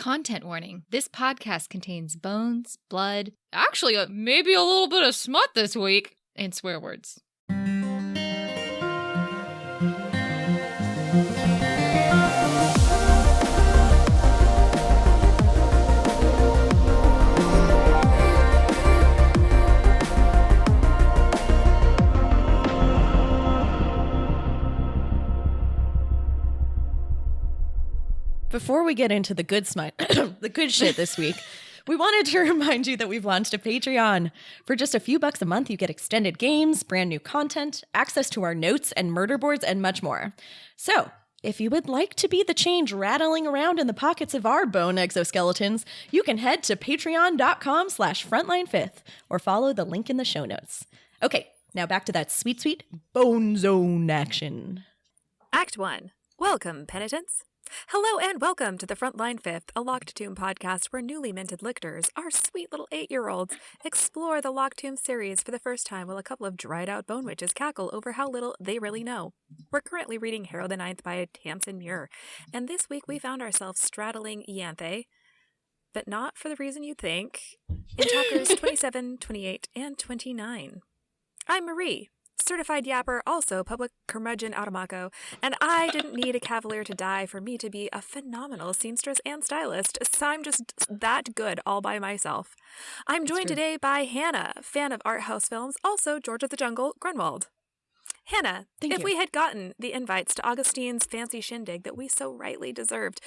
Content warning. This podcast contains bones, blood, actually maybe a little bit of smut this week, and swear words. Before we get into the good smut, the good shit this week, we wanted to remind you that we've launched a Patreon. For just a few bucks a month, you get extended games, brand new content, access to our notes and murder boards, and much more. So, if you would like to be the change rattling around in the pockets of our bone exoskeletons, you can head to patreon.com/frontline5th or follow the link in the show notes. Okay, now back to that sweet, sweet bone zone action. Act 1. Welcome, penitents. Hello and welcome to the Frontline Fifth, a Locked Tomb podcast where newly minted lictors, our sweet little 8-year-olds, explore the Locked Tomb series for the first time while a couple of dried-out bone witches cackle over how little they really know. We're currently reading Harrow the Ninth by Tamsin Muir, and this week we found ourselves straddling Ianthe, but not for the reason you'd think, in chapters 27, 28, and 29. I'm Marie, certified yapper, also public curmudgeon automako, and I didn't need a cavalier to die for me to be a phenomenal seamstress and stylist, so I'm just that good all by myself. I'm joined today by Hannah, fan of art house films, also George of the Jungle, Grunwald. Hannah, if we had gotten the invites to Augustine's fancy shindig that we so rightly deserved,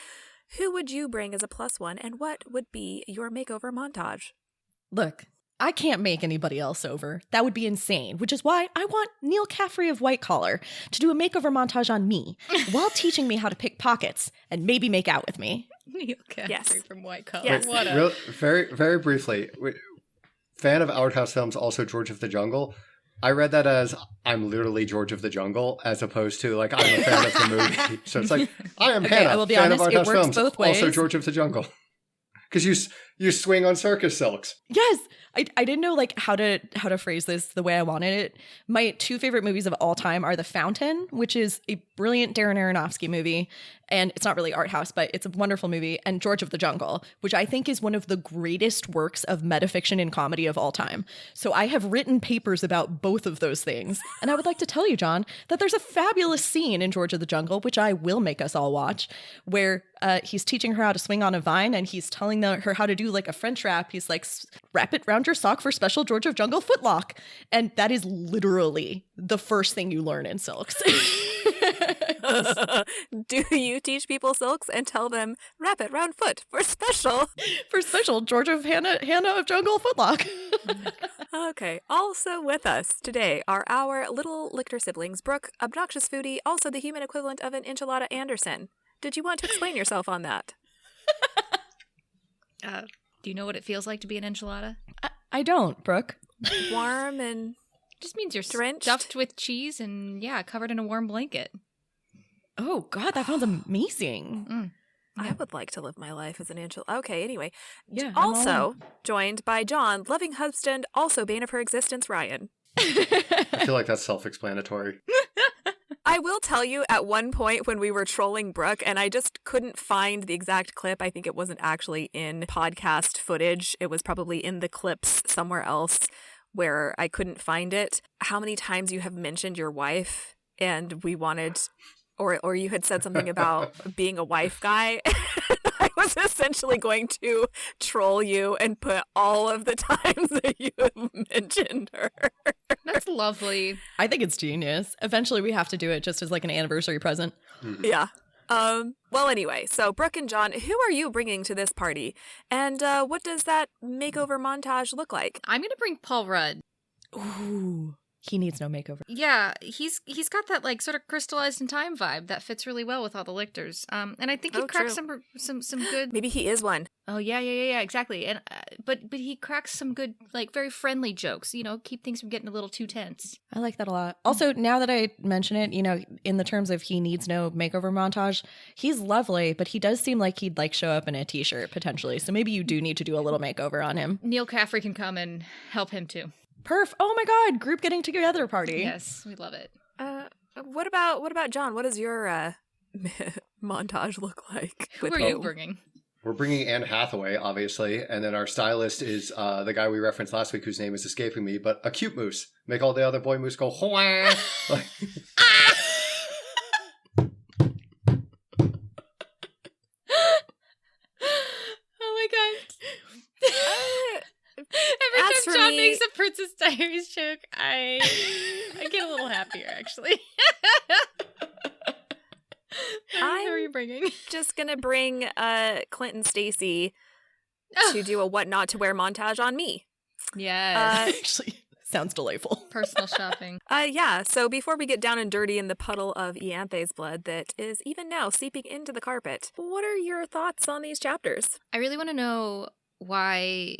who would you bring as a +1, and what would be your makeover montage? Look, I can't make anybody else over. That would be insane, which is why I want Neil Caffrey of White Collar to do a makeover montage on me while teaching me how to pick pockets and maybe make out with me. Neil Caffrey from White Collar. Yes. Very, very briefly, fan of Art House Films, also George of the Jungle. I read that as I'm literally George of the Jungle, as opposed to like I'm a fan of the movie. So it's like I am Hannah, I will be fan honest, of Art it House works Films, both ways. also George of the Jungle. Because you swing on circus silks. Yes. I didn't know like how to phrase this the way I wanted it. My two favorite movies of all time are The Fountain, which is a brilliant Darren Aronofsky movie, and it's not really art house, but it's a wonderful movie, and George of the Jungle, which I think is one of the greatest works of metafiction and comedy of all time. So I have written papers about both of those things, and I would like to tell you, John, that there's a fabulous scene in George of the Jungle, which I will make us all watch, where he's teaching her how to swing on a vine, and he's telling her how to do like a French wrap. He's like, wrap it round your sock for special George of Jungle footlock. And that is literally the first thing you learn in silks. Do you teach people silks and tell them, wrap it round foot for special George of Hannah of Jungle footlock. Okay, also with us today are our little lictor siblings, Brooke, obnoxious foodie, also the human equivalent of an enchilada Anderson. Did you want to explain yourself on that? Do you know what it feels like to be an enchilada? I don't, Brooke. Warm and Just means you're drenched? stuffed with cheese and, covered in a warm blanket. Oh, God, that sounds amazing. I would like to live my life as an enchilada. Okay, anyway. Yeah, Also joined by John, loving husband, also bane of her existence, Ryan. I feel like that's self-explanatory. I will tell you, at one point when we were trolling Brooke, and I just couldn't find the exact clip. I think it wasn't actually in podcast footage. It was probably in the clips somewhere else where I couldn't find it. How many times you have mentioned your wife, and we wanted, or you had said something about being a wife guy. I was essentially going to troll you and put all of the times that you have mentioned her. That's lovely. I think it's genius. Eventually we have to do it just as like an anniversary present. Yeah. Well, anyway, so Brooke and John, who are you bringing to this party? And what does that makeover montage look like? I'm going to bring Paul Rudd. Ooh. He needs no makeover. Yeah, he's got that like sort of crystallized in time vibe that fits really well with all the lictors. And I think he cracks some good. Maybe he is one. Oh yeah, exactly. And but he cracks some good like very friendly jokes. Keep things from getting a little too tense. I like that a lot. Also, now that I mention it, in the terms of he needs no makeover montage, he's lovely, but he does seem like he'd like show up in a t-shirt potentially. So maybe you do need to do a little makeover on him. Neil Caffrey can come and help him too. Perf. Oh my God. Group getting together party. Yes, we love it. What about John? What does your montage look like? Who are you bringing? we're bringing Anne Hathaway, obviously, and then our stylist is the guy we referenced last week, whose name is escaping me, but a cute moose. Make all the other boy moose go hoa. Like, oh my god. Every As time for John me- makes a Princess Diaries joke, I get a little happier, actually. Who are you bringing? Just gonna bring Clint and Stacy to do a what not to wear montage on me. Yes. Actually, sounds delightful. Personal shopping. Yeah, so before we get down and dirty in the puddle of Ianthe's blood that is even now seeping into the carpet, what are your thoughts on these chapters? I really want to know why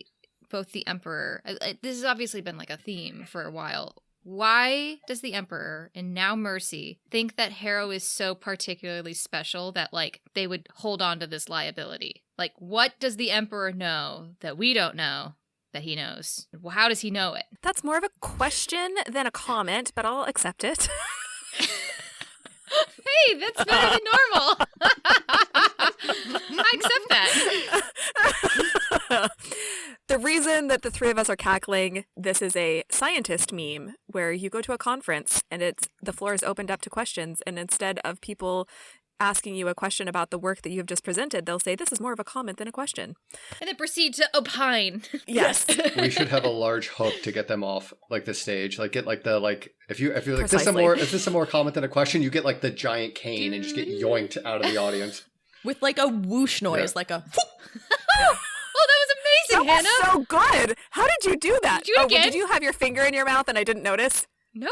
both the Emperor, this has obviously been like a theme for a while. Why does the Emperor and now Mercy think that Harrow is so particularly special that like they would hold on to this liability? Like, what does the Emperor know that we don't know that he knows? Well, how does he know it? That's more of a question than a comment, but I'll accept it. Hey, that's better than normal. I accept that. The reason that the three of us are cackling, this is a scientist meme where you go to a conference and the floor is opened up to questions, and instead of people asking you a question about the work that you have just presented, they'll say, this is more of a comment than a question. And then proceed to opine. Yes. we should have a large hook to get them off like the stage. Like get like the like if you're like this Precisely. is this a more comment than a question, you get like the giant cane and just get yoinked out of the audience. With like a whoosh noise, Yeah. like a Oh, that was amazing, That Hannah. was so good. How did you do that? Did you do it again? Did you have your finger in your mouth and I didn't notice? No,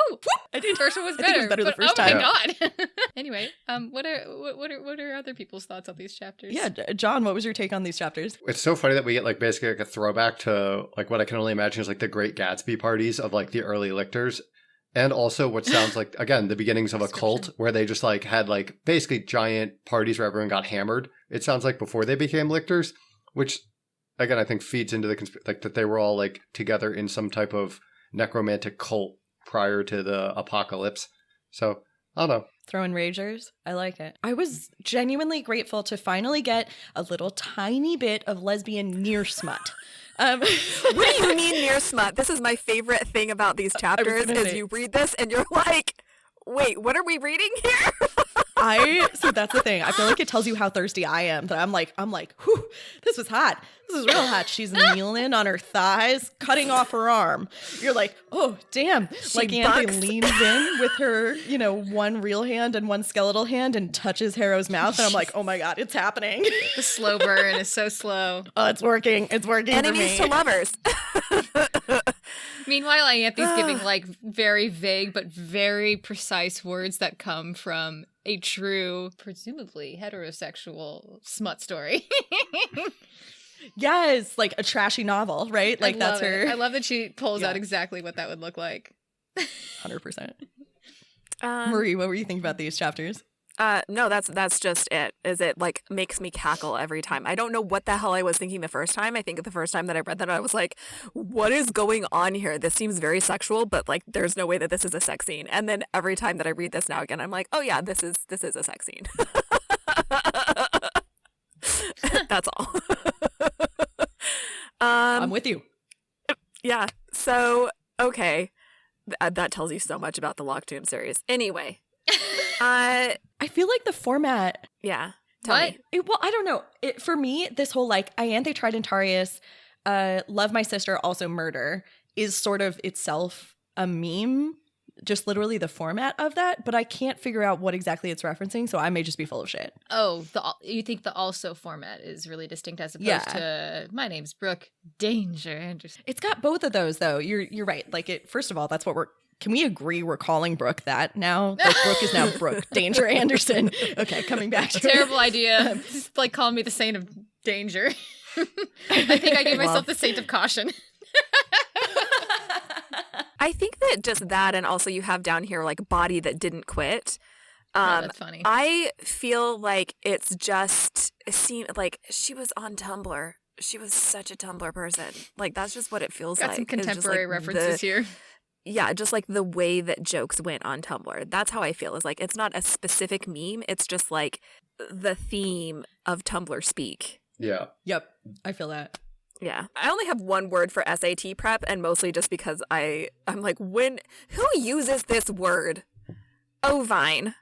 I did. First one was I think it better. was better the but, first oh time. my god. Anyway, what are other people's thoughts on these chapters? yeah. John, what was your take on these chapters? It's so funny that we get like basically like a throwback to like what I can only imagine is like the Great Gatsby parties of like the early lictors. And also what sounds like, again, the beginnings of a cult where they just like had like basically giant parties where everyone got hammered. It sounds like before they became lictors, which again, I think feeds into the like that they were all like together in some type of necromantic cult prior to the apocalypse. So I don't know. Throwing ragers. I like it. I was genuinely grateful to finally get a little tiny bit of lesbian near smut. What do you mean near smut? This is my favorite thing about these chapters gonna is say- you read this and you're like, wait, what are we reading here? So that's the thing. I feel like it tells you how thirsty I am. That I'm like, whew, this was hot. This is real hot. She's kneeling on her thighs, cutting off her arm. You're like, oh, damn. Like Anthony bucks. leans in with her, one real hand and one skeletal hand and touches Harrow's mouth. And I'm like, oh my God, it's happening. The slow burn is so slow. Oh, it's working. It's working Enemies for to me. lovers. Meanwhile, Ianthe's giving like very vague but very precise words that come from a true, presumably heterosexual smut story. Yes, like a trashy novel, right? Like that's her. I love that she pulls Yeah. out exactly what that would look like. 100%. Marie, what were you thinking about these chapters? No, that's just it. Is it like makes me cackle every time? I don't know what the hell I was thinking the first time. I think the first time that I read that, I was like, "What is going on here? This seems very sexual, but like, there's no way that this is a sex scene." And then every time that I read this now again, I'm like, "Oh yeah, this is a sex scene." That's all. I'm with you. Yeah. So okay, that tells you so much about the Locked Tomb series. Anyway, I feel like the format. yeah. Tell What? me. Well, I don't know. For me, this whole like Ianthe Tridentarius, love my sister, also murder is sort of itself a meme. Just literally the format of that, but I can't figure out what exactly it's referencing, so I may just be full of shit. Oh, you think the also format is really distinct as opposed Yeah. to my name's Brooke Danger Anderson. It's got both of those though. You're right. Like it. First of all, that's what we're. Can we agree we're calling Brooke that now? Like Brooke is now Brooke Danger Anderson. Okay, coming back to it. Terrible idea. It's like calling me the saint of danger. I think I gave myself the saint of caution. I think that just that, and also you have down here like body that didn't quit. That's funny. I feel like it's just it seemed like she was on Tumblr. She was such a Tumblr person. Like that's just what it feels Got like. some It's just, contemporary like, references here. Yeah, just like the way that jokes went on Tumblr. That's how I feel. Is like it's not a specific meme. It's just like the theme of Tumblr speak. Yeah. Yep. I feel that. Yeah. I only have one word for SAT prep, and mostly just because I'm like, who uses this word? Ovine.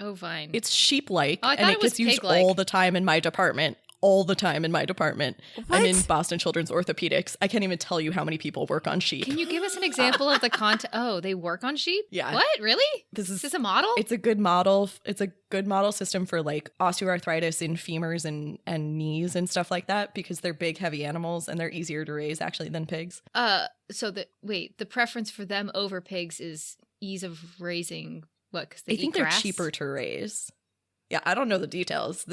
Ovine. It's sheep-like, Oh, I thought and it it was gets used pig-like. all the time in my department. All the time in my department. What? I'm in Boston Children's Orthopedics. I can't even tell you how many people work on sheep. Can you give us an example of the content? Oh, they work on sheep? Yeah. What? Really? This Is this a model? It's a good model. It's a good model system for like osteoarthritis in femurs and knees and stuff like that, because they're big, heavy animals and they're easier to raise actually than pigs. So the preference for them over pigs is ease of raising. What? Because I think they're cheaper to raise. Yeah, I don't know the details.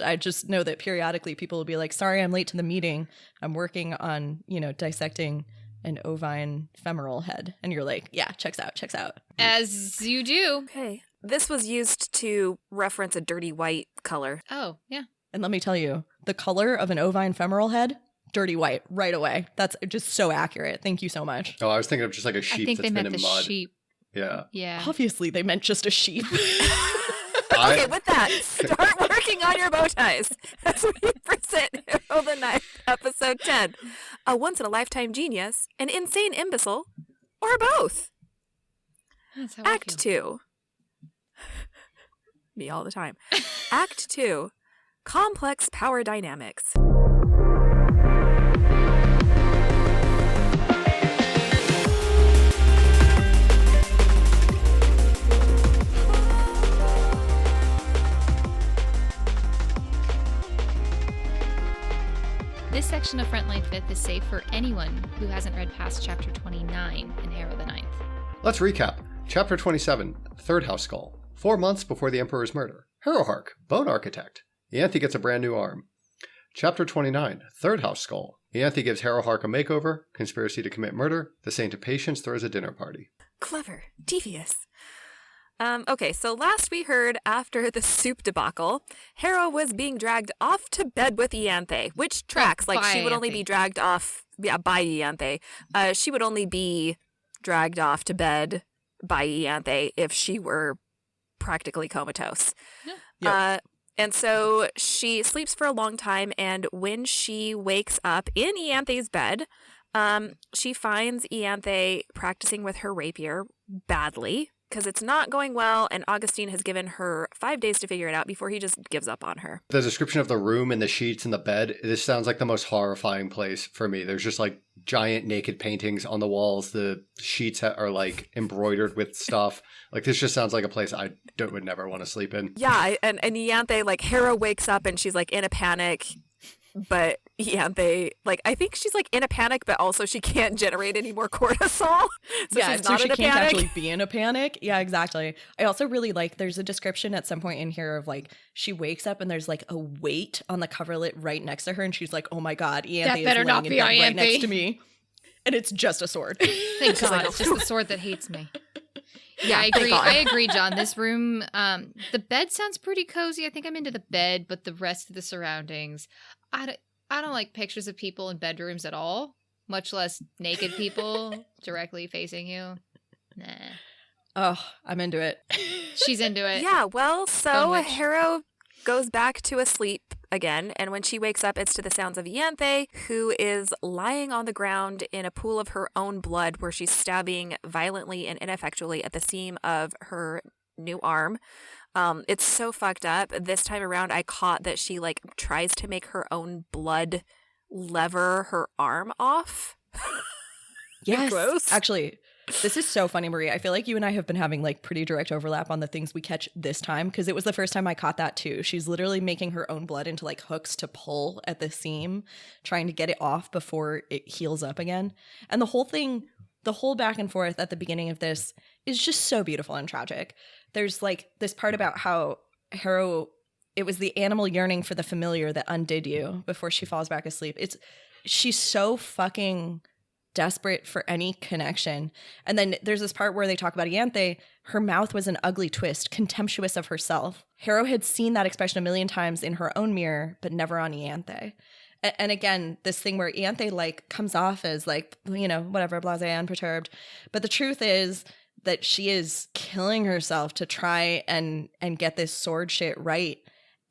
I just know that periodically people will be like, sorry, I'm late to the meeting. I'm working on, dissecting an ovine femoral head. And you're like, yeah, checks out. As you do. Okay. This was used to reference a dirty white color. Oh, yeah. And let me tell you, the color of an ovine femoral head, dirty white, right away. That's just so accurate. Thank you so much. Oh, I was thinking of just like a I sheep think that's they been meant in the mud. sheep. Yeah. Yeah. Obviously, they meant just a sheep. Okay, with that, start working on your bow ties as we present Harrow the Ninth, episode 10. A once-in-a-lifetime genius, an insane imbecile, or both. That's how I Act feel. 2. Me all the time. Act 2. Complex power dynamics. This section of Frontline Fifth is safe for anyone who hasn't read past chapter 29 in Harrow the Ninth. Let's recap. Chapter 27, Third House Skull. 4 months before the Emperor's murder. Harrowhark, Bone Architect. Ianthe gets a brand new arm. Chapter 29, Third House Skull. Ianthe gives Harrowhark a makeover. Conspiracy to commit murder. The Saint of Patience throws a dinner party. Clever. Devious. Okay, so last we heard, after the soup debacle, Harrow was being dragged off to bed with Ianthe, which tracks. Like, she would only be dragged off by Ianthe. She would only be dragged off to bed by Ianthe if she were practically comatose. Yeah. And so she sleeps for a long time, and when she wakes up in Ianthe's bed, she finds Ianthe practicing with her rapier badly, because it's not going well, and Augustine has given her 5 days to figure it out before he just gives up on her. The description of the room and the sheets and the bed, this sounds like the most horrifying place for me. There's just like giant naked paintings on the walls. The sheets are like embroidered with stuff. Like, this just sounds like a place I would never want to sleep in. Yeah, and Ianthe, like, Harrow wakes up and she's like in a panic, but Ianthe, like, I think she's like in a panic, but also she can't generate any more cortisol. So yeah, she's so not she in a can't panic. actually be in a panic. Yeah, exactly. I also really like, there's a description at some point in here of like, she wakes up and there's like a weight on the coverlet right next to her, and she's like, oh my god, Ianthe is better laying not in be bed right Ianthe. next to me. And it's just a sword. Thank God, like, it's just the sword that hates me. Yeah, I thank agree. God. I agree, John. This room, the bed sounds pretty cozy. I think I'm into the bed, but the rest of the surroundings, I don't like pictures of people in bedrooms at all, much less naked people directly facing you. Nah. Oh, I'm into it. She's into it. Yeah, well, so witch. Harrow goes back to a sleep again, and when she wakes up, it's to the sounds of Ianthe, who is lying on the ground in a pool of her own blood, where she's stabbing violently and ineffectually at the seam of her new arm. It's so fucked up. This time around, I caught that she like tries to make her own blood lever her arm off. Yes. Gross. Actually, this is so funny, Marie. I feel like you and I have been having like pretty direct overlap on the things we catch this time, because it was the first time I caught that too. She's literally making her own blood into like hooks to pull at the seam, trying to get it off before it heals up again. And the whole thing, the whole back and forth at the beginning of this is just so beautiful and tragic. There's like this part about how Harrow, it was the animal yearning for the familiar that undid you before she falls back asleep. She's so fucking desperate for any connection. And then there's this part where they talk about Ianthe. Her mouth was an ugly twist, contemptuous of herself. Harrow had seen that expression a million times in her own mirror, but never on Ianthe. And again, this thing where Ianthe like comes off as like, whatever, blasé, unperturbed. But the truth is that she is killing herself to try and get this sword shit right.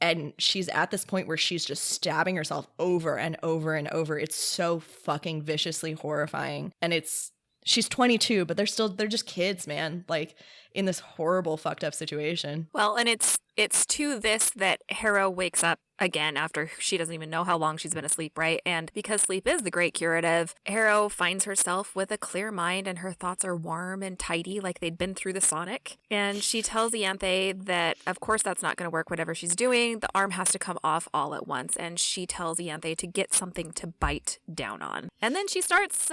And she's at this point where she's just stabbing herself over and over and over. It's so fucking viciously horrifying. And she's 22, but they're just kids, man. Like, in this horrible, fucked up situation. Well, and it's to this that Harrow wakes up again after she doesn't even know how long she's been asleep, right? And because sleep is the great curative, Harrow finds herself with a clear mind and her thoughts are warm and tidy like they'd been through the Sonic. And she tells Ianthe that, of course, that's not going to work, whatever she's doing. The arm has to come off all at once. And she tells Ianthe to get something to bite down on. And then she starts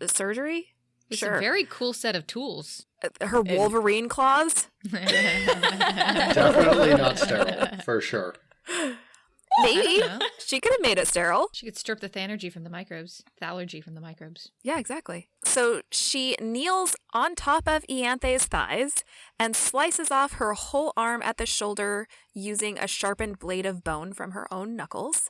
surgery. It's Sure. a very cool set of tools. Her Wolverine claws? Definitely not sterile, for sure. Maybe. I don't know. She could have made it sterile. She could strip the thanergy from the microbes. Thalergy from the microbes. Yeah, exactly. So she kneels on top of Ianthe's thighs and slices off her whole arm at the shoulder using a sharpened blade of bone from her own knuckles.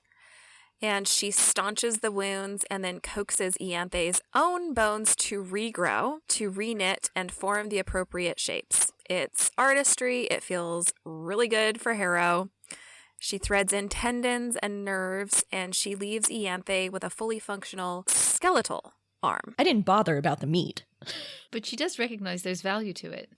And she staunches the wounds and then coaxes Ianthe's own bones to regrow, to reknit, and form the appropriate shapes. It's artistry. It feels really good for Harrow. She threads in tendons and nerves, and she leaves Ianthe with a fully functional skeletal arm. I didn't bother about the meat. But she does recognize there's value to it.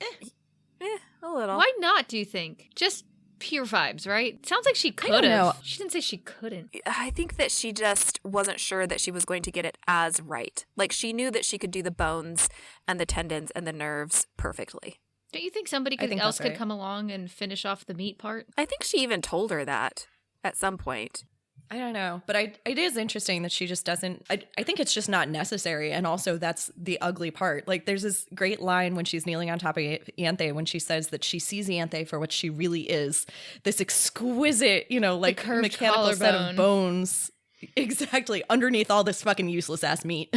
A little. Why not, do you think? Just pure vibes, right? Sounds like she could don't know. have. She didn't say she couldn't. I think that she just wasn't sure that she was going to get it as right. Like, she knew that she could do the bones and the tendons and the nerves perfectly. Don't you think somebody I think else that's could right. come along and finish off the meat part? I think she even told her that at some point. I don't know, but it is interesting that she just doesn't. I think it's just not necessary, and also that's the ugly part. Like, there's this great line when she's kneeling on top of Ianthe when she says that she sees Ianthe for what she really is, this exquisite, like curved mechanical set collarbone. of bones, exactly underneath all this fucking useless ass meat.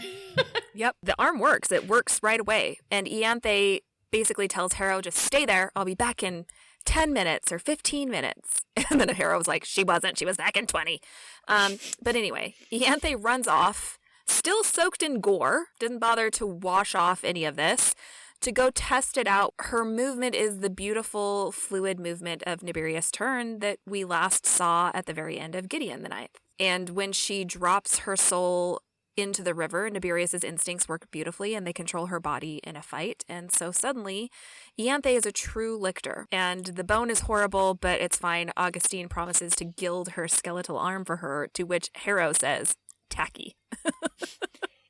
Yep. The arm works. It works right away. And Ianthe basically tells Harrow, just stay there. I'll be back in 10 minutes or 15 minutes. And then Harrow's like, she wasn't. She was back in 20. But anyway, Ianthe runs off, still soaked in gore, didn't bother to wash off any of this, to go test it out. Her movement is the beautiful fluid movement of Nibirius Turn that we last saw at the very end of Gideon the Ninth. And when she drops her soul into the river, Nibirius's instincts work beautifully and they control her body in a fight. And so suddenly, Ianthe is a true lictor. And the bone is horrible, but it's fine. Augustine promises to gild her skeletal arm for her, to which Harrow says, tacky.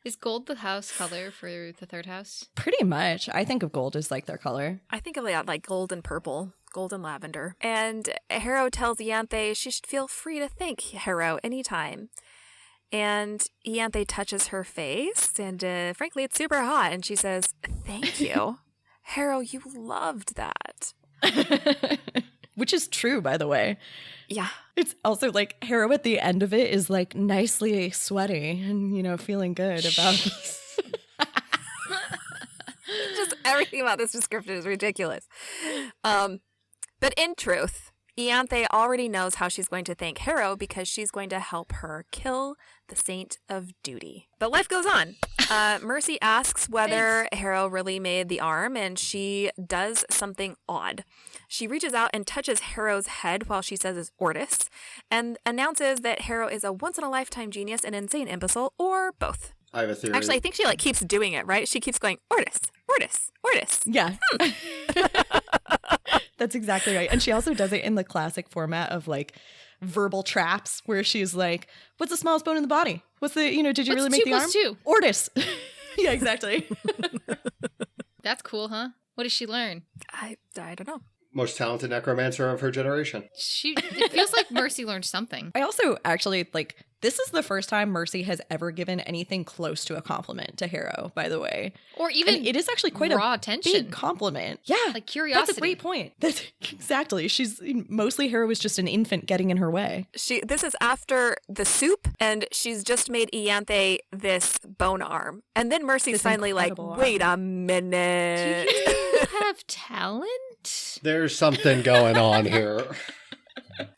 Is gold the house color for the third house? Pretty much. I think of gold as like their color. I think of that like gold and purple, gold and lavender. And Harrow tells Ianthe she should feel free to thank Harrow anytime. And Ianthe touches her face, and frankly, it's super hot. And she says, thank you. Harrow, you loved that. Which is true, by the way. Yeah. It's also like Harrow at the end of it is like nicely sweaty and, feeling good about this. Just everything about this description is ridiculous. But in truth, Ianthe already knows how she's going to thank Harrow because she's going to help her kill the Saint of Duty. But life goes on. Mercy asks whether Harrow really made the arm, and she does something odd. She reaches out and touches Harrow's head while she says it's Ortis, and announces that Harrow is a once-in-a-lifetime genius, an insane imbecile, or both. I have a theory. Actually, I think she keeps doing it, right? She keeps going, Ortis, Ortis, Ortis. Yeah. That's exactly right. And she also does it in the classic format of verbal traps where she's like, what's the smallest bone in the body? What's the, did you really make the arm? 2 + 2? Ortis. Yeah, exactly. That's cool, huh? What does she learn? I don't know. Most talented necromancer of her generation. It feels like Mercy learned something. I also actually this is the first time Mercy has ever given anything close to a compliment to Harrow, by the way. Or even And it is actually quite raw a attention. big compliment. Yeah. Like curiosity. That's a great point. That's exactly. She's mostly Harrow is just an infant getting in her way. This is after the soup, and she's just made Ianthe this bone arm. And then Mercy's This finally like, incredible wait a Do minute. you have talent? There's something going on here.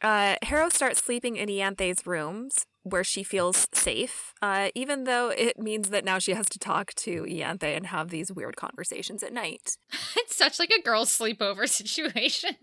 Harrow starts sleeping in Ianthe's rooms where she feels safe, even though it means that now she has to talk to Ianthe and have these weird conversations at night. It's such like a girls' sleepover situation.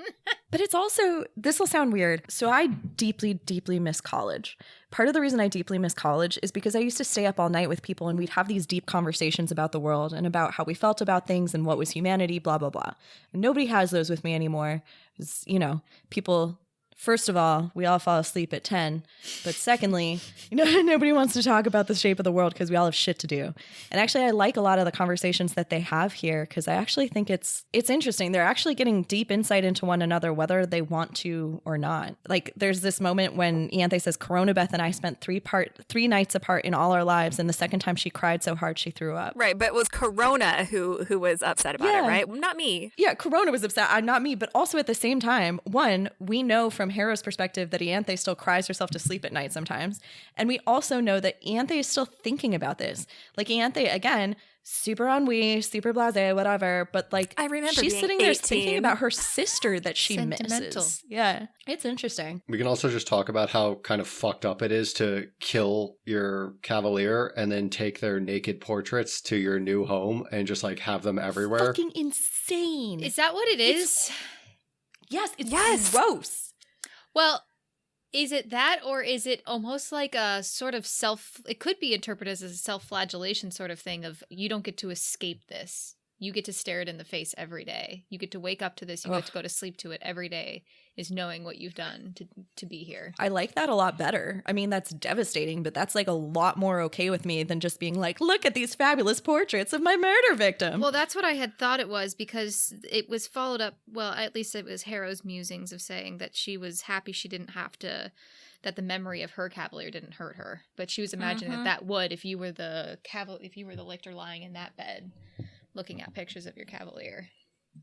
But it's also, this will sound weird. So I deeply, deeply miss college. Part of the reason I deeply miss college is because I used to stay up all night with people and we'd have these deep conversations about the world and about how we felt about things and what was humanity, blah, blah, blah. And nobody has those with me anymore. It's, you know, people... First of all, we all fall asleep at 10. But secondly, you know, nobody wants to talk about the shape of the world because we all have shit to do. And actually, I like a lot of the conversations that they have here because I actually think it's interesting. They're actually getting deep insight into one another, whether they want to or not. Like, there's this moment when Ianthe says, Corona Beth and I spent 3 nights apart in all our lives. And the second time she cried so hard, she threw up. Right, but it was Corona who was upset about it, right? Not me. Yeah, Corona was upset. Not me. But also at the same time, one, we know from Harrow's perspective that Ianthe still cries herself to sleep at night sometimes. And we also know that Ianthe is still thinking about this. Like Ianthe, again, super ennui, super blasé, whatever. But like, I remember she's being sitting there 18. thinking about her sister that she Sentimental. misses. Yeah, it's interesting. We can also just talk about how kind of fucked up it is to kill your cavalier and then take their naked portraits to your new home and just like have them everywhere. Fucking insane. Is that what it is? Yes, it's Yes. gross. Well, is it that, or is it almost like a sort of it could be interpreted as a self-flagellation sort of thing of you don't get to escape this. You get to stare it in the face every day. You get to wake up to this. You get to go to sleep to it every day, is knowing what you've done to be here. I like that a lot better. I mean, that's devastating, but that's like a lot more okay with me than just being like, look at these fabulous portraits of my murder victim. Well, that's what I had thought it was, because it was followed up, well, at least it was Harrow's musings of saying that she was happy she didn't have to, that the memory of her cavalier didn't hurt her. But she was imagining that would if you were the lictor lying in that bed looking at pictures of your cavalier.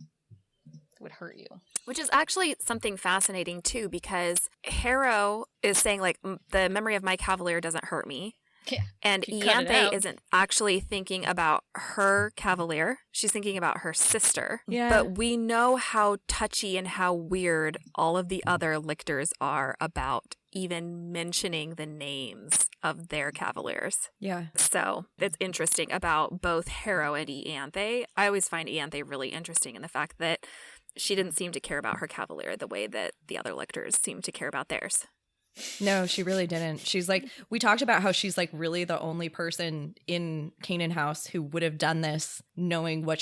It would hurt you. Which is actually something fascinating, too, because Harrow is saying, like, the memory of my cavalier doesn't hurt me. Yeah. And Ianthe isn't actually thinking about her cavalier. She's thinking about her sister. Yeah. But we know how touchy and how weird all of the other lictors are about even mentioning the names of their cavaliers. Yeah. So it's interesting about both Harrow and Ianthe. I always find Ianthe really interesting in the fact that she didn't seem to care about her cavalier the way that the other lictors seem to care about theirs. No, she really didn't. She's like, we talked about how she's like really the only person in Canaan House who would have done this knowing what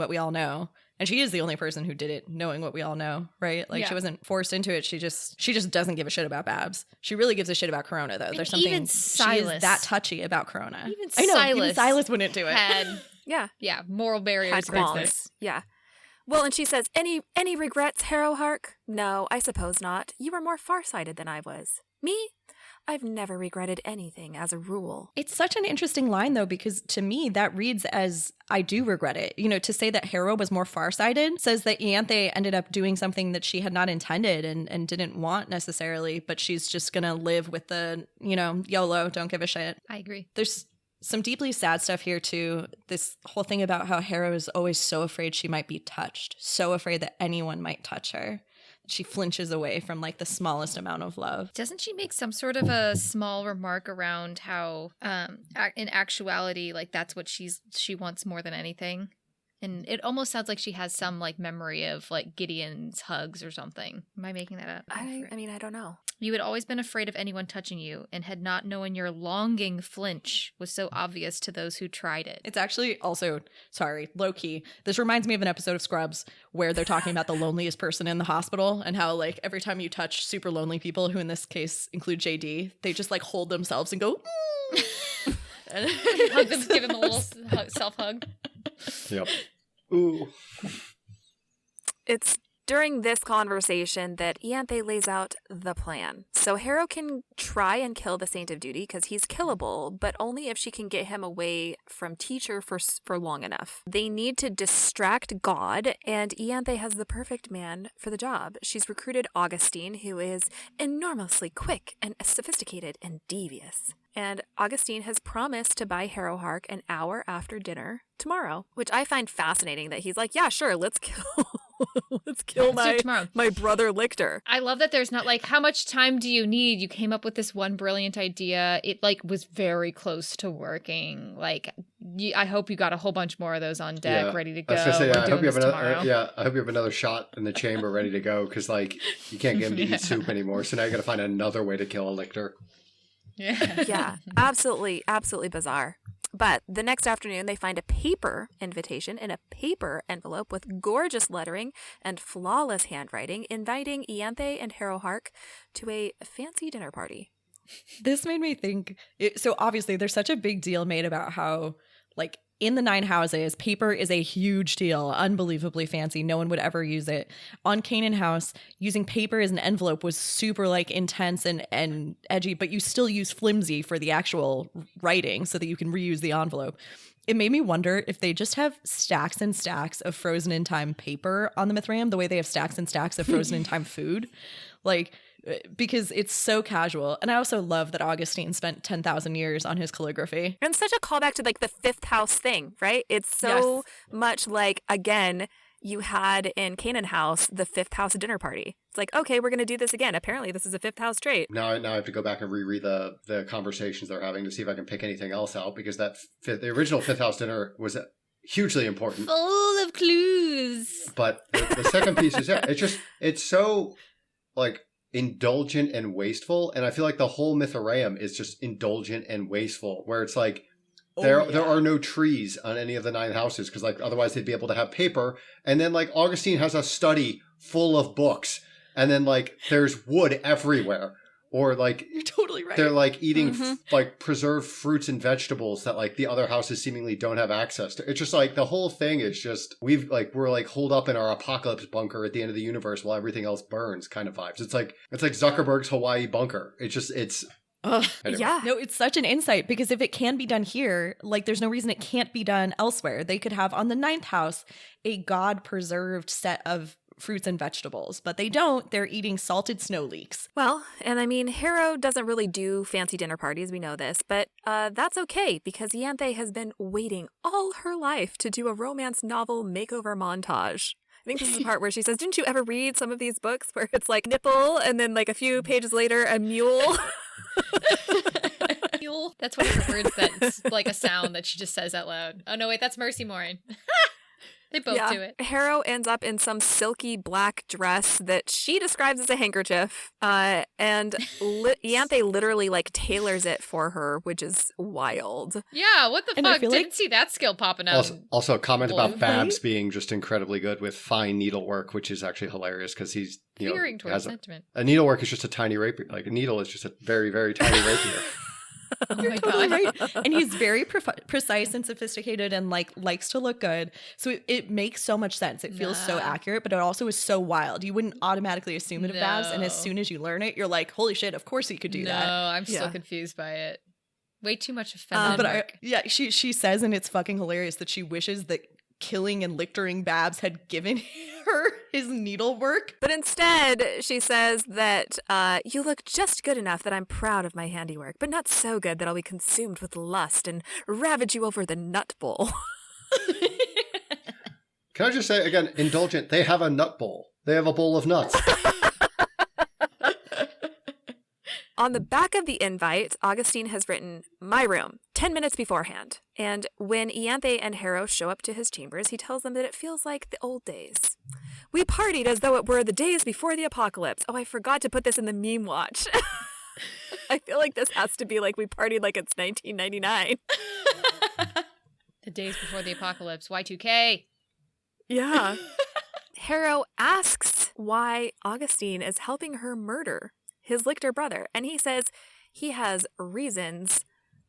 we all know. And she is the only person who did it knowing what we all know, right? Like, she wasn't forced into it. She just doesn't give a shit about Babs. She really gives a shit about Corona, though. There's something, even Silas, she is that touchy about Corona. Even Silas wouldn't do it. Had moral barriers Had against qualms. this. Yeah. Well, and she says, any regrets, Harrow Hark? No, I suppose not. You were more farsighted than I was. Me? I've never regretted anything as a rule. It's such an interesting line, though, because to me, that reads as, I do regret it. You know, to say that Harrow was more farsighted says that Ianthe ended up doing something that she had not intended and didn't want necessarily, but she's just going to live with the, you know, YOLO, don't give a shit. I agree. There's some deeply sad stuff here, too. This whole thing about how Harrow is always so afraid she might be touched, so afraid that anyone might touch her. She flinches away from like the smallest amount of love. Doesn't she make some sort of a small remark around how in actuality, like, that's what she wants more than anything? And it almost sounds like she has some like memory of like Gideon's hugs or something. Am I making that up? I mean, I don't know. You had always been afraid of anyone touching you and had not known your longing flinch was so obvious to those who tried it. It's actually also, sorry, low key. This reminds me of an episode of Scrubs where they're talking about the loneliest person in the hospital and how like every time you touch super lonely people, who in this case include JD, they just like hold themselves and go, and hug them, give him a little self-hug. Yep. Ooh. It's during this conversation that Ianthe lays out the plan. So Harrow can try and kill the Saint of Duty because he's killable, but only if she can get him away from Teacher for long enough. They need to distract God, and Ianthe has the perfect man for the job. She's recruited Augustine, who is enormously quick and sophisticated and devious. And Augustine has promised to buy Harrow Hark an hour after dinner tomorrow, which I find fascinating that he's like, yeah, sure, let's kill Let's kill Let's do it tomorrow. my brother Lictor. I love that there's not like, how much time do you need? You came up with this one brilliant idea. It like was very close to working. Like, I hope you got a whole bunch more of those on deck, ready to go. I was gonna say, We're I hope doing you have this another. tomorrow. I hope you have another shot in the chamber ready to go because like you can't get him to eat soup anymore. So now you got to find another way to kill a lictor. Yeah. Yeah, absolutely bizarre. But the next afternoon, they find a paper invitation in a paper envelope with gorgeous lettering and flawless handwriting, inviting Ianthe and Harrow Hark to a fancy dinner party. This made me think. So obviously, there's such a big deal made about how, like, in the 9 houses, paper is a huge deal, unbelievably fancy. No one would ever use it. On Canaan House, using paper as an envelope was super like intense and edgy, but you still use flimsy for the actual writing so that you can reuse the envelope. It made me wonder if they just have stacks and stacks of frozen in time paper on the Mithraeum, the way they have stacks and stacks of frozen in time food. Like, because it's so casual. And I also love that Augustine spent 10,000 years on his calligraphy. And such a callback to like the 5th house thing, right? It's so much like, again, you had in Canaan House, the 5th house dinner party. It's like, okay, we're going to do this again. Apparently this is a 5th house trait. Now I have to go back and reread the conversations they're having to see if I can pick anything else out because the original 5th house dinner was hugely important. Full of clues. But the second piece is, it's so like indulgent and wasteful. And I feel like the whole Mithraeum is just indulgent and wasteful, where it's like, there are no trees on any of the 9 houses because like otherwise they'd be able to have paper. And then like Augustine has a study full of books and then like there's wood everywhere. Or like you're totally right. They're like eating like preserved fruits and vegetables that like the other houses seemingly don't have access to. It's just like the whole thing is just we're like holed up in our apocalypse bunker at the end of the universe while everything else burns kind of vibes. It's like Zuckerberg's Hawaii bunker. Anyway. Yeah. No, it's such an insight because if it can be done here, like there's no reason it can't be done elsewhere. They could have on the 9th house a God-preserved set of fruits and vegetables, but they don't. They're eating salted snow leeks. Well, and I mean, Harrow doesn't really do fancy dinner parties, we know this, but that's okay because Ianthe has been waiting all her life to do a romance novel makeover montage. I think this is the part where she says, didn't you ever read some of these books where it's like nipple and then like a few pages later, a mule? Mule? That's one of her words that's like a sound that she just says out loud. Oh no, wait, that's Mercy Morin. They both do it. Harrow ends up in some silky black dress that she describes as a handkerchief. And Ianthe literally like tailors it for her, which is wild. Yeah, what the fuck? Didn't like... see that skill popping out. Also a comment about Babs being just incredibly good with fine needlework, which is actually hilarious because he's veering towards sentiment. A needlework is just a tiny rapier. Like a needle is just a very, very tiny rapier. Oh You're my totally God. right. And he's very precise and sophisticated and like likes to look good. So it makes so much sense. It feels so accurate, but it also is so wild. You wouldn't automatically assume it of Babs. And as soon as you learn it, you're like, holy shit, of course he could do that. No, I'm still confused by it. Way too much of feminine work. She says, and it's fucking hilarious, that she wishes that killing and lictoring Babs had given her his needlework. But instead, she says that you look just good enough that I'm proud of my handiwork, but not so good that I'll be consumed with lust and ravage you over the nut bowl. Can I just say, again, indulgent, they have a nut bowl. They have a bowl of nuts. On the back of the invite, Augustine has written, my room, 10 minutes beforehand. And when Ianthe and Harrow show up to his chambers, he tells them that it feels like the old days. We partied as though it were the days before the apocalypse. Oh, I forgot to put this in the meme watch. I feel like this has to be like we partied like it's 1999. The days before the apocalypse, Y2K. Yeah. Harrow asks why Augustine is helping her murder his lictor brother, and he says he has reasons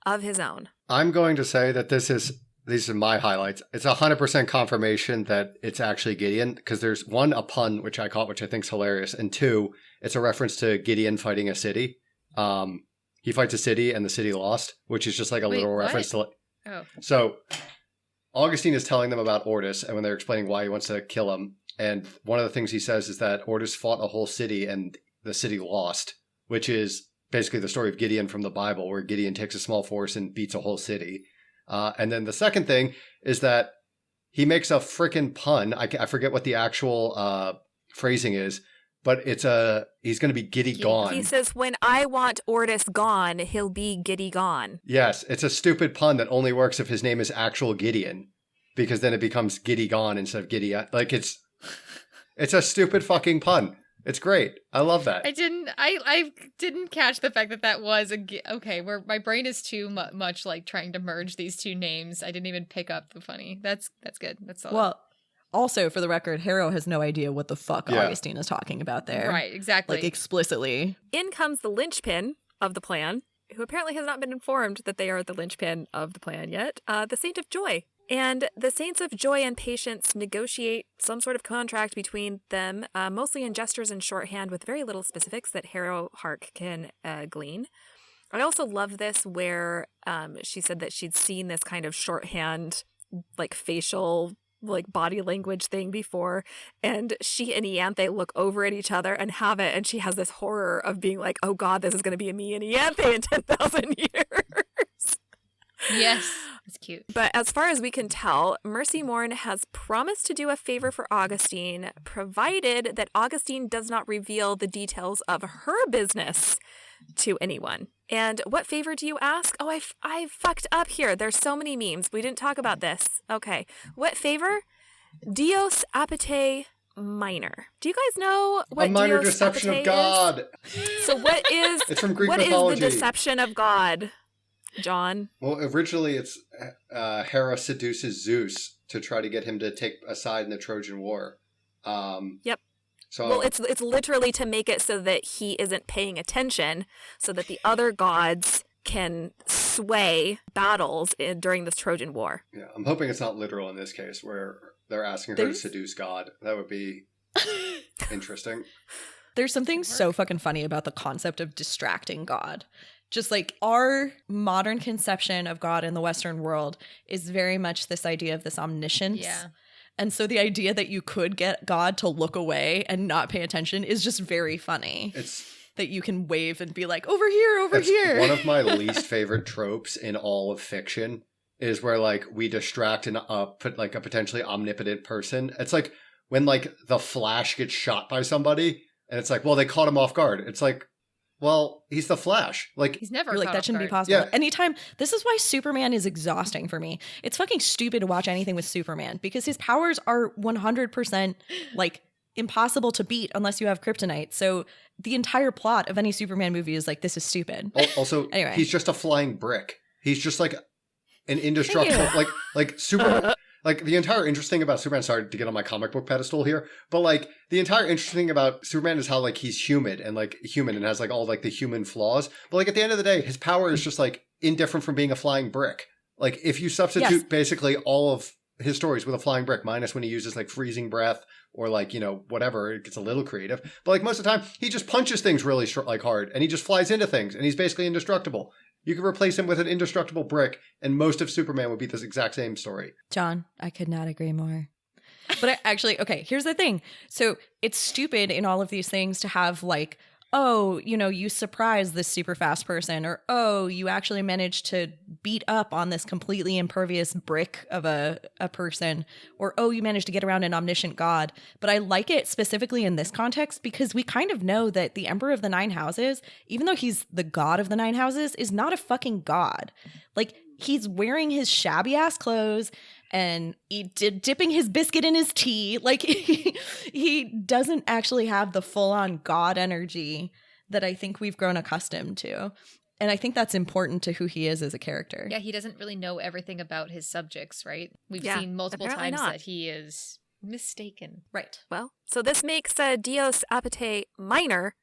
of his own. I'm going to say that these are my highlights. It's 100% confirmation that it's actually Gideon, because there's one, a pun, which I caught, which I think is hilarious, and two, it's a reference to Gideon fighting a city. He fights a city and the city lost, which is just like a literal reference to... So Augustine is telling them about Ortis, and when they're explaining why he wants to kill him, and one of the things he says is that Ortis fought a whole city and the city lost, which is basically the story of Gideon from the Bible, where Gideon takes a small force and beats a whole city. And then the second thing is that he makes a freaking pun. I forget what the actual phrasing is, but he's going to be giddy gone. He says, when I want Ortis gone, he'll be giddy gone. Yes, it's a stupid pun that only works if his name is actual Gideon, because then it becomes giddy gone instead of giddy. Like it's a stupid fucking pun. It's great. I love that. I didn't catch the fact that was okay. Where my brain is too much like trying to merge these two names. I didn't even pick up the funny. That's good. That's solid. Well, also for the record, Harrow has no idea what the fuck Augustine is talking about there. Right, exactly. Like explicitly. In comes the linchpin of the plan, who apparently has not been informed that they are the linchpin of the plan yet. The Saint of Joy. And the Saints of Joy and Patience negotiate some sort of contract between them, mostly in gestures and shorthand with very little specifics that Harrow Hark can glean. I also love this where she said that she'd seen this kind of shorthand, like facial, like body language thing before, and she and Ianthe look over at each other and have it, and she has this horror of being like, oh God, this is going to be me and Ianthe in 10,000 years. Yes, it's cute. But as far as we can tell, Mercy Morn has promised to do a favor for Augustine, provided that Augustine does not reveal the details of her business to anyone. And what favor do you ask? Oh, I fucked up here. There's so many memes. We didn't talk about this. Okay. What favor? Dios Apate Minor. Do you guys know what a minor Dios deception Apate of God? Is? So what is It's from Greek what mythology. is the deception of God, John? Well, originally it's Hera seduces Zeus to try to get him to take a side in the Trojan War. Yep. So Well, it's literally to make it so that he isn't paying attention, so that the other gods can sway battles during this Trojan War. yeah, I'm hoping it's not literal in this case, where they're asking her to seduce God. That would be interesting. There's something so fucking funny about the concept of distracting God. Just like our modern conception of God in the Western world is very much this idea of this omniscience. Yeah. And so the idea that you could get God to look away and not pay attention is just very funny. It's that you can wave and be like, over here. One of my least favorite tropes in all of fiction is where like we distract like a potentially omnipotent person. It's like when like the Flash gets shot by somebody and it's like, well, they caught him off guard. It's like, well, he's the Flash. Like He's never You're like, caught that off shouldn't be guard. possible. Yeah. Anytime, this is why Superman is exhausting for me. It's fucking stupid to watch anything with Superman because his powers are 100% like impossible to beat unless you have kryptonite. So the entire plot of any Superman movie is like, this is stupid. Also, Anyway. he's just a flying brick. He's just like an indestructible, like Superman. Like the entire interesting about Superman, sorry to get on my comic book pedestal here, but like the entire interesting about Superman is how like he's human and has like all like the human flaws. But like at the end of the day, his power is just like indifferent from being a flying brick. Like if you substitute basically all of his stories with a flying brick, minus when he uses like freezing breath or like, you know, whatever, it gets a little creative. But like most of the time, he just punches things really like hard and he just flies into things and he's basically indestructible. You could replace him with an indestructible brick, and most of Superman would be this exact same story. John, I could not agree more. But okay, here's the thing. So it's stupid in all of these things to have like, oh, you know, you surprise this super fast person, or oh, you actually managed to beat up on this completely impervious brick of a person, or oh, you managed to get around an omniscient god. But I like it specifically in this context because we kind of know that the Emperor of the Nine Houses, even though he's the god of the Nine Houses, is not a fucking god. Like, he's wearing his shabby ass clothes and dipping his biscuit in his tea. Like, he doesn't actually have the full-on god energy that I think we've grown accustomed to. And I think that's important to who he is as a character. Yeah, he doesn't really know everything about his subjects, right? We've Yeah, seen multiple apparently times not. that he is mistaken. Right. Well, so this makes Dios Apate Minor,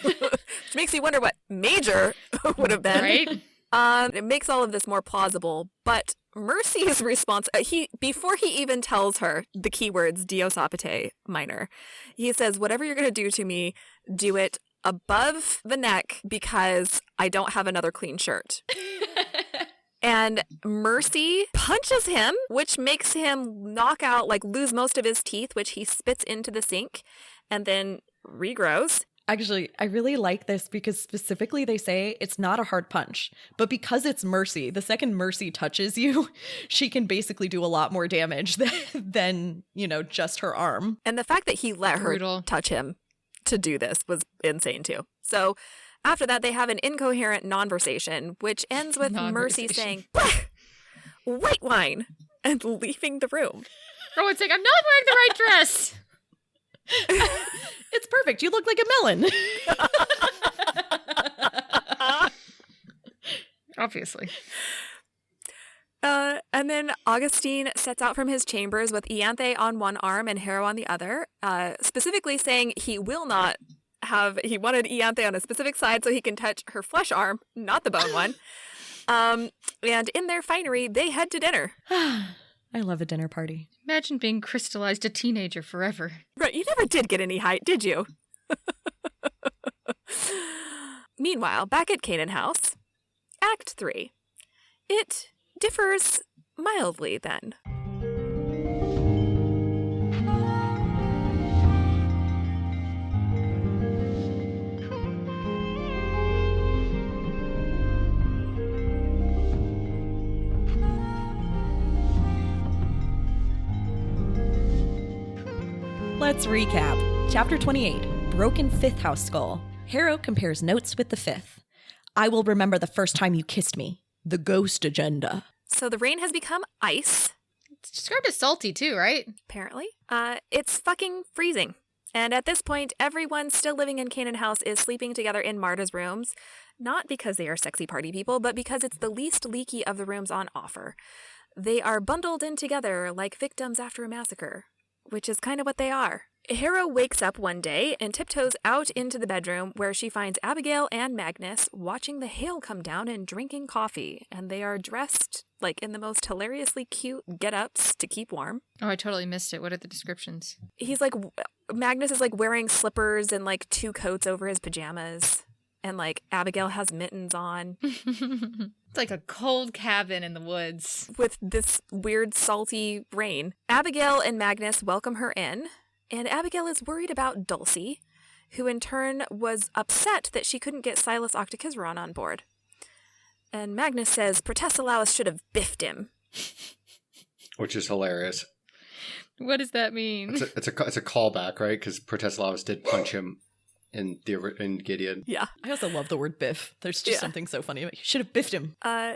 which makes you wonder what major would have been. Right? It makes all of this more plausible, but Mercy's response, before he even tells her the keywords Dios Apate Minor, he says, whatever you're going to do to me, do it above the neck because I don't have another clean shirt. And Mercy punches him, which makes him knock out, like lose most of his teeth, which he spits into the sink and then regrows. Actually, I really like this because specifically they say it's not a hard punch, but because it's Mercy, the second Mercy touches you, she can basically do a lot more damage than just her arm. And the fact that he let Brutal. her touch him to do this was insane too. So after that, they have an incoherent non-versation, which ends with Mercy saying, "White wine," and leaving the room. Oh, it's like, I'm not wearing the right dress. It's perfect. You look like a melon. Obviously. And then Augustine sets out from his chambers with Ianthe on one arm and Harrow on the other, specifically saying he wanted Ianthe on a specific side so he can touch her flesh arm, not the bone one. And in their finery, they head to dinner. I love a dinner party. Imagine being crystallized a teenager forever. Right, you never did get any height, did you? Meanwhile, back at Canaan House, Act 3. It differs mildly then. Let's recap. Chapter 28, Broken Fifth House Skull. Harrow compares notes with the fifth. I will remember the first time you kissed me. The ghost agenda. So the rain has become ice, It's described as salty too, right? apparently. It's fucking freezing. And at this point, everyone still living in Canaan House is sleeping together in Marta's rooms, not because they are sexy party people, but because it's the least leaky of the rooms on offer. They are bundled in together like victims after a massacre, which is kind of what they are. Harrow wakes up one day and tiptoes out into the bedroom where she finds Abigail and Magnus watching the hail come down and drinking coffee, and they are dressed like in the most hilariously cute get-ups to keep warm. Oh, I totally missed it. What are the descriptions? Magnus is like wearing slippers and like two coats over his pajamas, and like Abigail has mittens on It's like a cold cabin in the woods. with this weird salty rain. Abigail and Magnus welcome her in, and Abigail is worried about Dulcie, who in turn was upset that she couldn't get Silas Octokisron on board. And Magnus says Protesilaus should have biffed him. Which is hilarious. What does that mean? It's a callback, right? Because Protesilaus did punch him in Gideon. Yeah. I also love the word biff. There's just something so funny. You should have biffed him.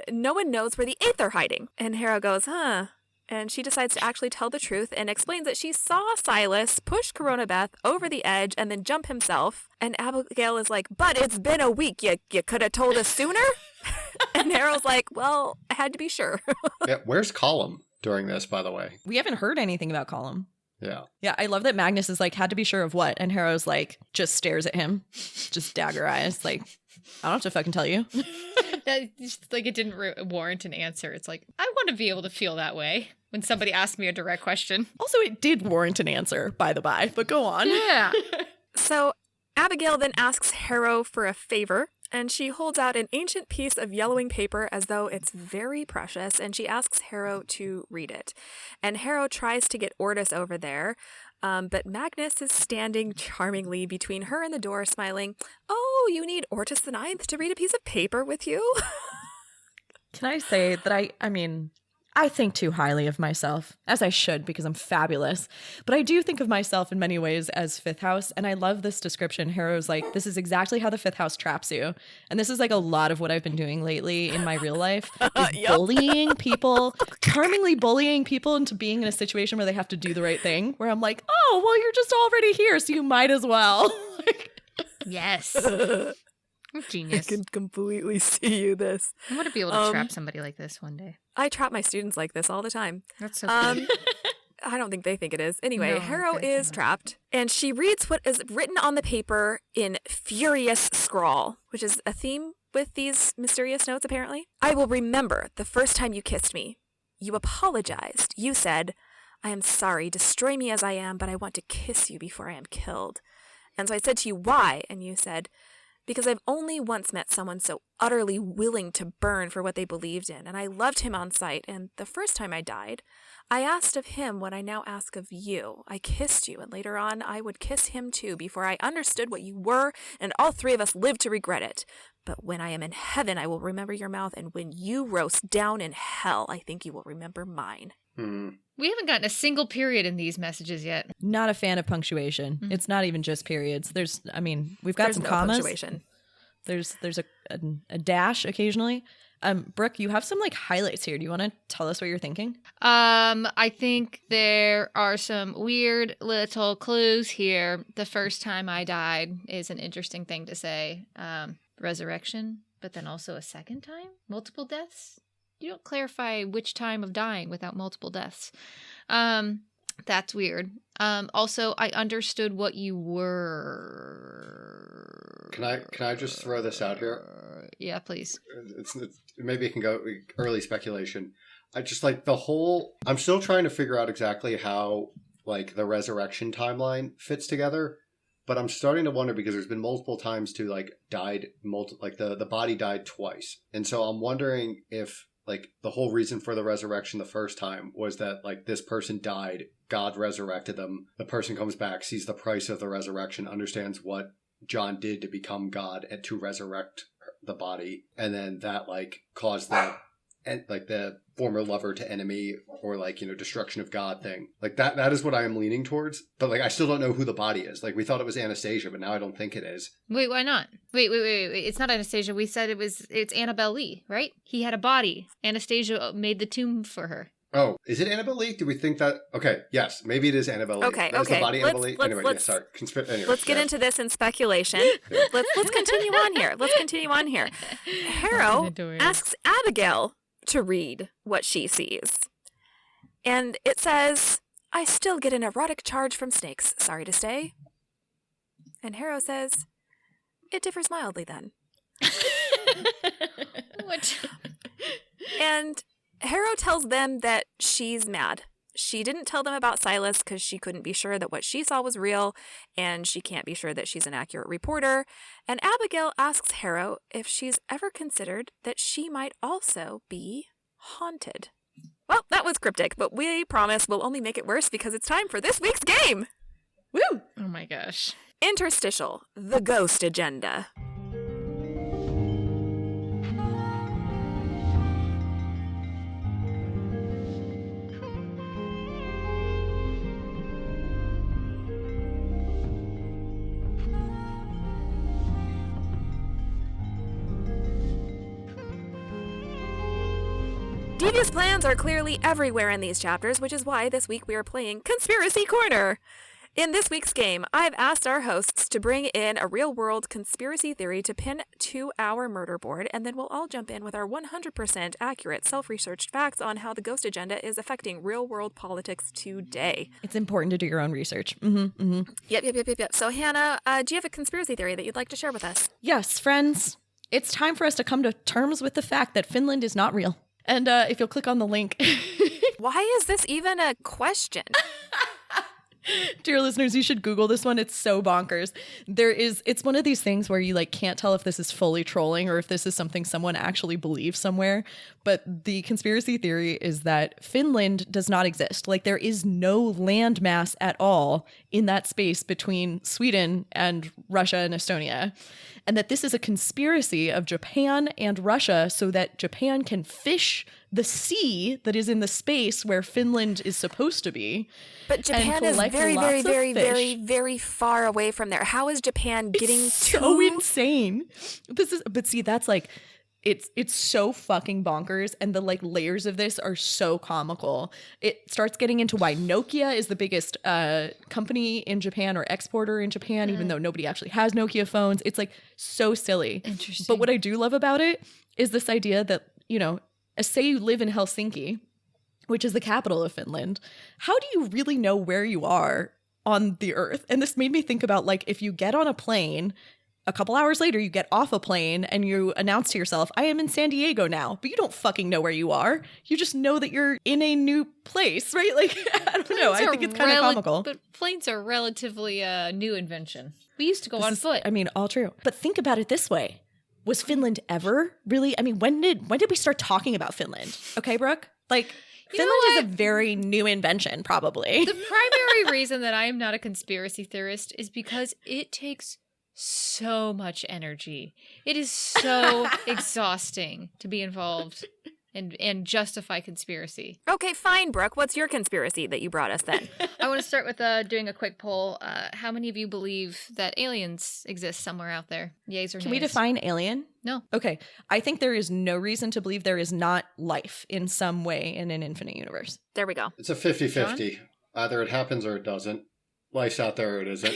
No one knows where the eighth are hiding. And Harrow goes, huh? And she decides to actually tell the truth and explains that she saw Silas push Corona Beth over the edge and then jump himself. And Abigail is like, but it's been a week. You could have told us sooner? And Harrow's like, well, I had to be sure. Yeah, where's Column during this, by the way? We haven't heard anything about Column. Yeah. Yeah, I love that Magnus is like, had to be sure of what? And Harrow's like, just stares at him. Just dagger eyes. Like, I don't have to fucking tell you. It's like it didn't warrant an answer. It's like, I want to be able to feel that way when somebody asks me a direct question. Also, it did warrant an answer, by the by, but go on. Yeah. So Abigail then asks Harrow for a favor, and she holds out an ancient piece of yellowing paper as though it's very precious, and she asks Harrow to read it. And Harrow tries to get Ortis over there, but Magnus is standing charmingly between her and the door, smiling, oh, you need Ortis the Ninth to read a piece of paper with you? Can I say that I think too highly of myself, as I should because I'm fabulous. But I do think of myself in many ways as Fifth House, and I love this description. Harrow's like, this is exactly how the Fifth House traps you. And this is like a lot of what I've been doing lately in my real life, is bullying people, charmingly bullying people into being in a situation where they have to do the right thing, where I'm like, oh, well, you're just already here, so you might as well. Yes. Genius. I can completely see you this. I want to be able to trap somebody like this one day. I trap my students like this all the time. That's so cool. I don't think they think it is. Anyway, No, Harrow okay, is trapped, and she reads what is written on the paper in furious scrawl, which is a theme with these mysterious notes, apparently. I will remember the first time you kissed me. You apologized. You said, I am sorry, destroy me as I am, but I want to kiss you before I am killed. And so I said to you, why? And you said, because I've only once met someone so utterly willing to burn for what they believed in, and I loved him on sight, and the first time I died, I asked of him what I now ask of you. I kissed you, and later on I would kiss him too, before I understood what you were, and all three of us lived to regret it. But when I am in heaven, I will remember your mouth, and when you roast down in hell, I think you will remember mine. We haven't gotten a single period in these messages yet. Not a fan of punctuation. It's not even just periods. We've got some no commas. Punctuation. There's a dash occasionally. Brooke, you have some like highlights here. Do you want to tell us what you're thinking? I think there are some weird little clues here. The first time I died is an interesting thing to say. Resurrection, but then also a second time? Multiple deaths? You don't clarify which time of dying without multiple deaths. That's weird. Also, I understood what you were. Can I just throw this out here? Yeah, please. It's maybe it can go early speculation. I just like I'm still trying to figure out exactly how like the resurrection timeline fits together. But I'm starting to wonder because there's been multiple times to like the body died twice. And so I'm wondering if like the whole reason for the resurrection the first time was that like this person died, God resurrected them. The person comes back, sees the price of the resurrection, understands what John did to become God and to resurrect the body. And then that like caused the former lover to enemy or like, you know, destruction of God thing. Like that is what I am leaning towards. But like I still don't know who the body is. Like we thought it was Anastasia, but now I don't think it is. Wait, why not? Wait. It's not Anastasia. We said it's Annabelle Lee, right? He had a body. Anastasia made the tomb for her. Oh, is it Annabelle Lee? Do we think that? Okay, yes, maybe it is Annabelle Lee. Okay. The body Annabelle Lee? Anyway, sorry. Let's get into this in speculation. Let's continue on here. Harrow asks Abigail to read what she sees. And it says, I still get an erotic charge from snakes, sorry to say. And Harrow says, it differs mildly then. What? And Harrow tells them that she's mad. She didn't tell them about Silas because she couldn't be sure that what she saw was real, and she can't be sure that she's an accurate reporter. And Abigail asks Harrow if she's ever considered that she might also be haunted. Well, that was cryptic, but we promise we'll only make it worse because it's time for this week's game! Woo! Oh my gosh. Interstitial, the ghost agenda. Devious plans are clearly everywhere in these chapters, which is why this week we are playing Conspiracy Corner. In this week's game, I've asked our hosts to bring in a real-world conspiracy theory to pin to our murder board, and then we'll all jump in with our 100% accurate self-researched facts on how the ghost agenda is affecting real-world politics today. It's important to do your own research. Yep. So, Hannah, do you have a conspiracy theory that you'd like to share with us? Yes, friends. It's time for us to come to terms with the fact that Finland is not real. And if you'll click on the link. Why is this even a question? Dear listeners, you should Google this one. It's so bonkers. It's one of these things where you like can't tell if this is fully trolling or if this is something someone actually believes somewhere. But the conspiracy theory is that Finland does not exist. Like there is no landmass at all in that space between Sweden and Russia and Estonia. And that this is a conspiracy of Japan and Russia so that Japan can fish the sea that is in the space where Finland is supposed to be. But Japan is very far away from there. How is Japan getting so insane? But see, that's like it's so fucking bonkers, and the like layers of this are so comical. It starts getting into why Nokia is the biggest company in Japan or exporter in Japan, even though nobody actually has Nokia phones. It's like so silly. Interesting. But what I do love about it is this idea that, you know, say you live in Helsinki, which is the capital of Finland, how do you really know where you are on the earth? And this made me think about like if you get on a plane a couple hours later, you get off a plane and you announce to yourself, I am in San Diego now, but you don't fucking know where you are. You just know that you're in a new place, right? Like, I don't know. I think it's kind of comical. But planes are relatively a new invention. We used to go on foot. I mean, all true. But think about it this way. Was Finland ever really? I mean, when did we start talking about Finland? Okay, Brooke? Like, Finland is a very new invention, probably. The primary reason that I am not a conspiracy theorist is because it takes so much energy. It is so exhausting to be involved and justify conspiracy. Okay, fine, Brooke. What's your conspiracy that you brought us then? I want to start with doing a quick poll. How many of you believe that aliens exist somewhere out there? Yays or nays? Can we define alien? No. Okay. I think there is no reason to believe there is not life in some way in an infinite universe. There we go. It's a 50-50. Either it happens or it doesn't. Life's out there or it isn't.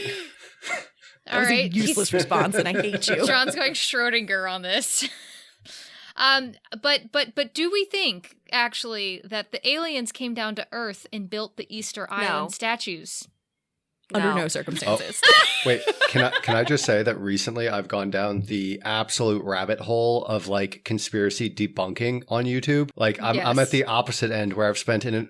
That was a useless response, and I hate you. John's going Schrodinger on this. But do we think actually that the aliens came down to Earth and built the Easter Island statues? Under no circumstances. Oh, wait, can I just say that recently I've gone down the absolute rabbit hole of like conspiracy debunking on YouTube. Like I'm at the opposite end where I've spent you're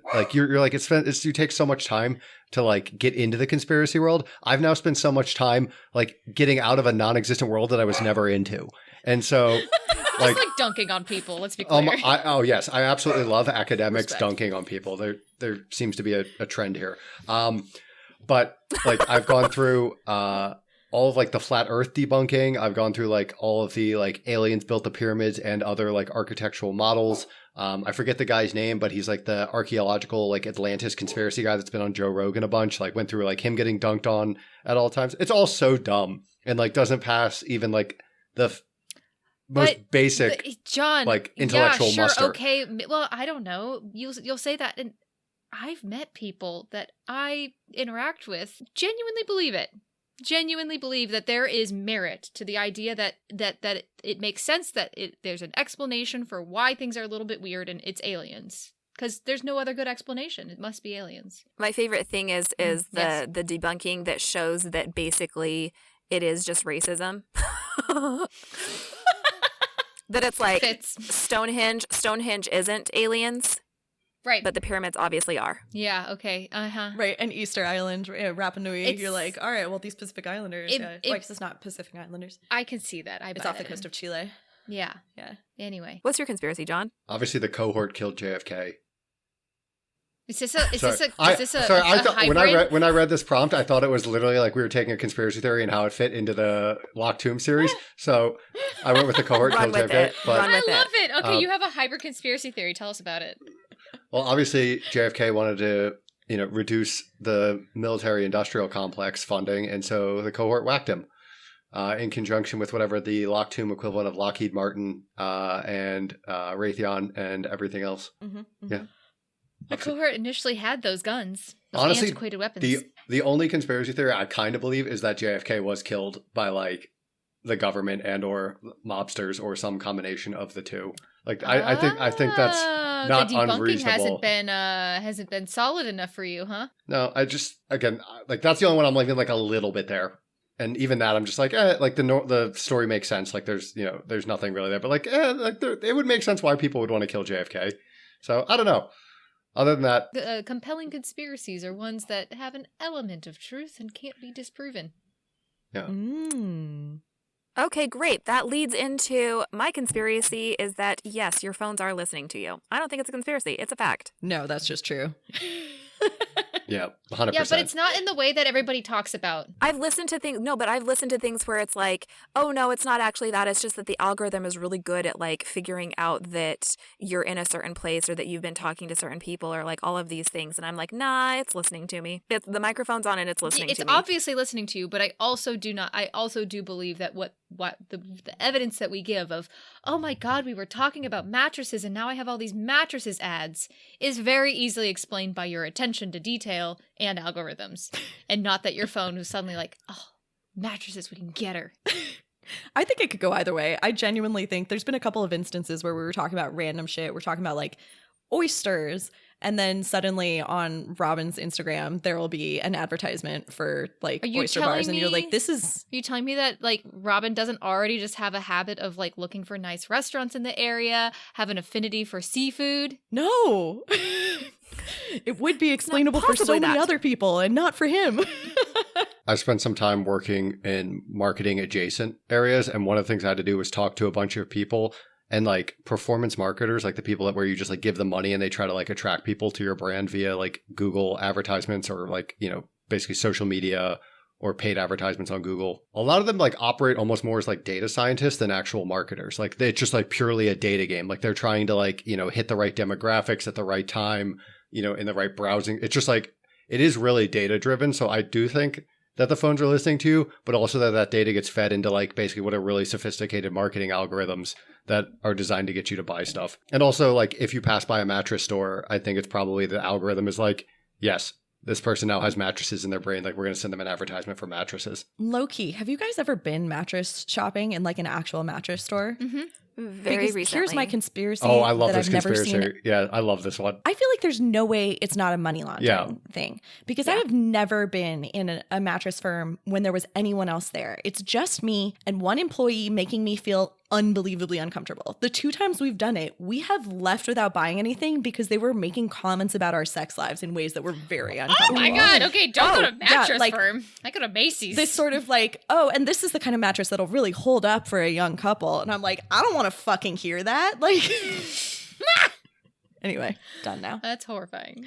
like you take so much time to like get into the conspiracy world. I've now spent so much time like getting out of a non-existent world that I was never into. And so like dunking on people, let's be clear. Yes, I absolutely love academics dunking on people. There seems to be a trend here. But like I've gone through all of like the flat earth debunking. I've gone through like all of the like aliens built the pyramids and other like architectural models. I forget the guy's name, but he's like the archaeological like Atlantis conspiracy guy that's been on Joe Rogan a bunch. Like went through like him getting dunked on at all times. It's all so dumb and like doesn't pass even like the most basic John, like intellectual muster. Okay. Well, I don't know. You'll say that, and I've met people that I interact with genuinely believe it. Genuinely believe that there is merit to the idea that it makes sense that there's an explanation for why things are a little bit weird and it's aliens. Because there's no other good explanation. It must be aliens. My favorite thing is the debunking that shows that basically it is just racism. That it's like Stonehenge isn't aliens. Right. But the pyramids obviously are. Yeah, okay. Uh-huh. Right, and Easter Island, Rapa Nui, you're like, all right, well, these Pacific Islanders. It's not Pacific Islanders. I can see that. It's off the coast of Chile. Yeah. Yeah. Anyway. What's your conspiracy, John? Obviously, the cohort killed JFK. Is this a hybrid? When I read this prompt, I thought it was literally like we were taking a conspiracy theory and how it fit into the Locked Tomb series. So I went with the cohort killed JFK. I love it. Okay, you have a hybrid conspiracy theory. Tell us about it. Well, obviously, JFK wanted to, reduce the military-industrial complex funding, and so the cohort whacked him in conjunction with whatever the Locked Tomb equivalent of Lockheed Martin and Raytheon and everything else. Mm-hmm, mm-hmm. Yeah. The cohort initially had those guns, those honestly, antiquated weapons. The only conspiracy theory I kind of believe is that JFK was killed by like the government and or mobsters or some combination of the two. Like I think that's not the debunking unreasonable. Hasn't been solid enough for you, huh? No, I just again like that's the only one I'm leaving like a little bit there. And even that, I'm just like, like the story makes sense. Like there's nothing really there, but like, it would make sense why people would want to kill JFK. So I don't know. Other than that, compelling conspiracies are ones that have an element of truth and can't be disproven. Yeah. Okay, great. That leads into my conspiracy is that, yes, your phones are listening to you. I don't think it's a conspiracy. It's a fact. No, that's just true. Yeah, 100%. Yeah, but it's not in the way that everybody talks about. I've listened to things where it's like, oh, no, it's not actually that. It's just that the algorithm is really good at like figuring out that you're in a certain place or that you've been talking to certain people or like all of these things. And I'm like, nah, it's listening to me. The microphone's on and it's listening to me. It's obviously listening to you, but I also do believe that what the evidence that we give of, oh my God, we were talking about mattresses and now I have all these mattresses ads is very easily explained by your attention to detail and algorithms, and not that your phone was suddenly like, oh, mattresses, we can get her. I think it could go either way. I genuinely think there's been a couple of instances where we were talking about random shit. We're talking about like oysters And then suddenly on Robin's Instagram, there will be an advertisement for like oyster bars. And you're like, this is... Are you telling me that like Robin doesn't already just have a habit of like looking for nice restaurants in the area, have an affinity for seafood? No. It would be explainable for so many other people and not for him. I spent some time working in marketing adjacent areas, and one of the things I had to do was talk to a bunch of people and like performance marketers, like the people that where you just like give them money and they try to like attract people to your brand via like Google advertisements or like, you know, basically social media or paid advertisements on Google. A lot of them like operate almost more as like data scientists than actual marketers. Like it's just like purely a data game. Like they're trying to like, you know, hit the right demographics at the right time, you know, in the right browsing. It's just like, it is really data driven. So I do think that the phones are listening to you, but also that data gets fed into like basically what are really sophisticated marketing algorithms that are designed to get you to buy stuff. And also like if you pass by a mattress store, I think it's probably the algorithm is like, yes, this person now has mattresses in their brain. Like we're going to send them an advertisement for mattresses. Low key, have you guys ever been mattress shopping in like an actual mattress store? Mm-hmm. Very because recently. Here's my conspiracy. Oh, I love that this I've never conspiracy. seen. Yeah, I love this one. I feel like there's no way it's not a money laundering thing because I have never been in a mattress firm when there was anyone else there. It's just me and one employee making me feel unbelievably uncomfortable. The 2 times we've done it, we have left without buying anything because they were making comments about our sex lives in ways that were very uncomfortable. Oh my God. Okay, don't go to a mattress like, firm. I go to Macy's. This sort of like, oh, and this is the kind of mattress that'll really hold up for a young couple. And I'm like, I don't want to fucking hear that. Like, anyway, done now. That's horrifying.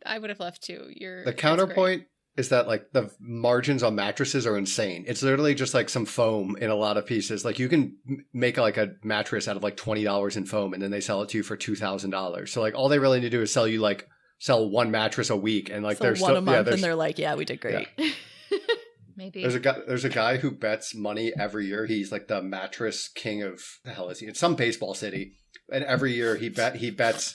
I would have left too. The counterpoint is that like the margins on mattresses are insane. It's literally just like some foam in a lot of pieces. Like you can make like a mattress out of like $20 in foam and then they sell it to you for $2,000. So like all they really need to do is sell one mattress a week and like so there's one still a month and they're like, yeah, we did great. Yeah. Maybe. There's a guy who bets money every year. He's like the mattress king of the hell is he? It's some baseball city. And every year he bets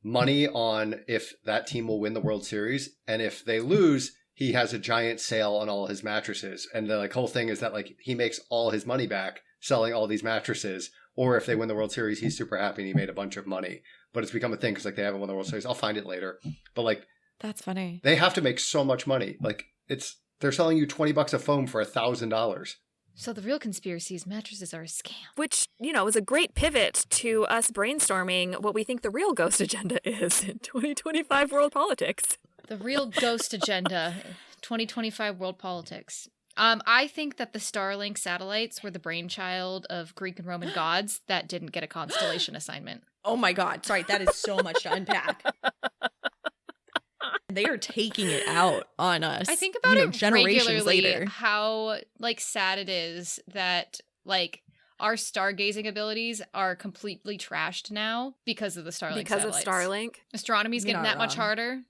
money on if that team will win the World Series. And if they lose, he has a giant sale on all his mattresses. And the like whole thing is that like he makes all his money back selling all these mattresses. Or if they win the World Series, he's super happy and he made a bunch of money. But it's become a thing because like they haven't won the World Series. I'll find it later. But like that's funny. They have to make so much money. Like they're selling you $20 of foam for $1,000. So the real conspiracy is mattresses are a scam. Which, you know, is a great pivot to us brainstorming what we think the real ghost agenda is in 2025 world politics. The real ghost agenda, 2025 world politics. I think that the Starlink satellites were the brainchild of Greek and Roman gods that didn't get a constellation assignment. Oh my God. Sorry, that is so much to unpack. They are taking it out on us. I think about it generations regularly, later. how like sad it is that like our stargazing abilities are completely trashed now because of the Starlink Because satellites. of Starlink. Astronomy's getting that much harder.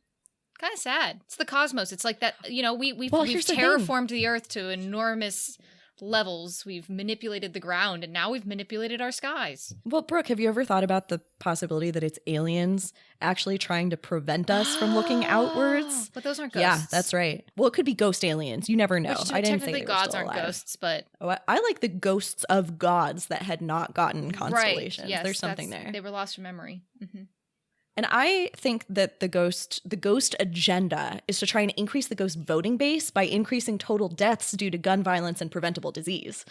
Kind of sad. It's the cosmos. It's like that, you know, we've terraformed the Earth to enormous levels. We've manipulated the ground and now we've manipulated our skies. Well, Brooke, have you ever thought about the possibility that it's aliens actually trying to prevent us from looking outwards? But those aren't ghosts. Yeah, that's right. Well, it could be ghost aliens. You never know. Which, I didn't think technically gods aren't ghosts, but I like the ghosts of gods that had not gotten constellations. Right. Yes, there's something there. They were lost from memory. Mm-hmm. And I think that the ghost agenda is to try and increase the ghost voting base by increasing total deaths due to gun violence and preventable disease.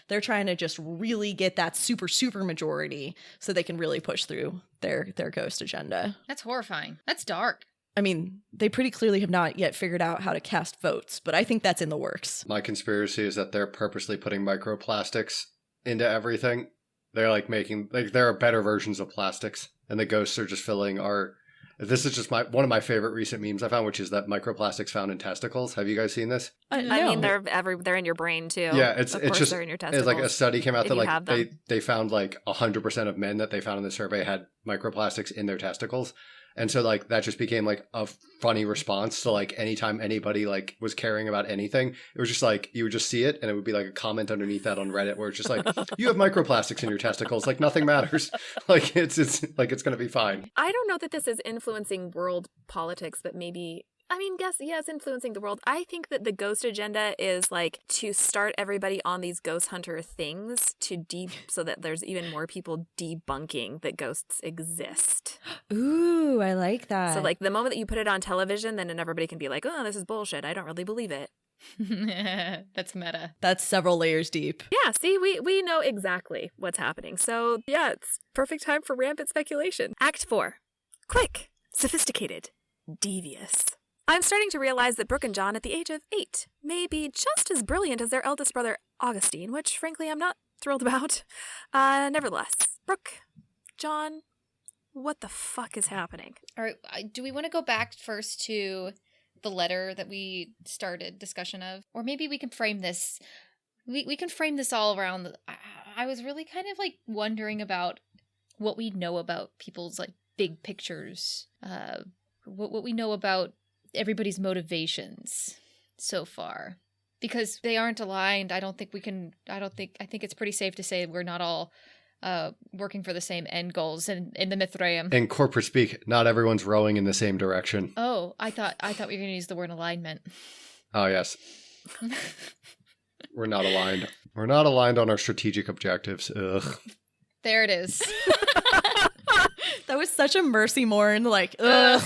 They're trying to just really get that super majority so they can really push through their ghost agenda. That's horrifying. That's dark. I mean, they pretty clearly have not yet figured out how to cast votes, but I think that's in the works. My conspiracy is that they're purposely putting microplastics into everything. They're like making there are better versions of plastics. And the ghosts are just filling our... This is just one of my favorite recent memes I found, which is that microplastics found in testicles. Have you guys seen this? I mean, they're in your brain too. Yeah, it's just they're in your testicles. It's like a study came out that like they found like 100% of men that they found in the survey had microplastics in their testicles. And so like that just became like a funny response to like anytime anybody like was caring about anything, it was just like you would just see it and it would be like a comment underneath that on Reddit where it's just like you have microplastics in your testicles, like nothing matters. Like it's like it's gonna be fine. I don't know that this is influencing world politics, but maybe I mean, guess, yeah, it's influencing the world. I think that the ghost agenda is like to start everybody on these ghost hunter things so that there's even more people debunking that ghosts exist. Ooh, I like that. So like the moment that you put it on television, then everybody can be like, oh, this is bullshit. I don't really believe it. That's meta. That's several layers deep. Yeah, see, we know exactly what's happening. So yeah, it's perfect time for rampant speculation. Act 4. Quick, sophisticated, devious. I'm starting to realize that Brooke and John at the age of 8 may be just as brilliant as their eldest brother, Augustine, which frankly I'm not thrilled about. Nevertheless, Brooke, John, what the fuck is happening? All right, do we want to go back first to the letter that we started discussion of? Or maybe we can frame this. We can frame this all around. I was really kind of like wondering about what we know about people's like big pictures. What we know about everybody's motivations so far. Because they aren't aligned, I think it's pretty safe to say we're not all working for the same end goals in the Mithraeum. In corporate speak, not everyone's rowing in the same direction. Oh, I thought we were going to use the word alignment. Oh, yes. We're not aligned. We're not aligned on our strategic objectives. Ugh. There it is. That was such a Mercy mourn, like, ugh.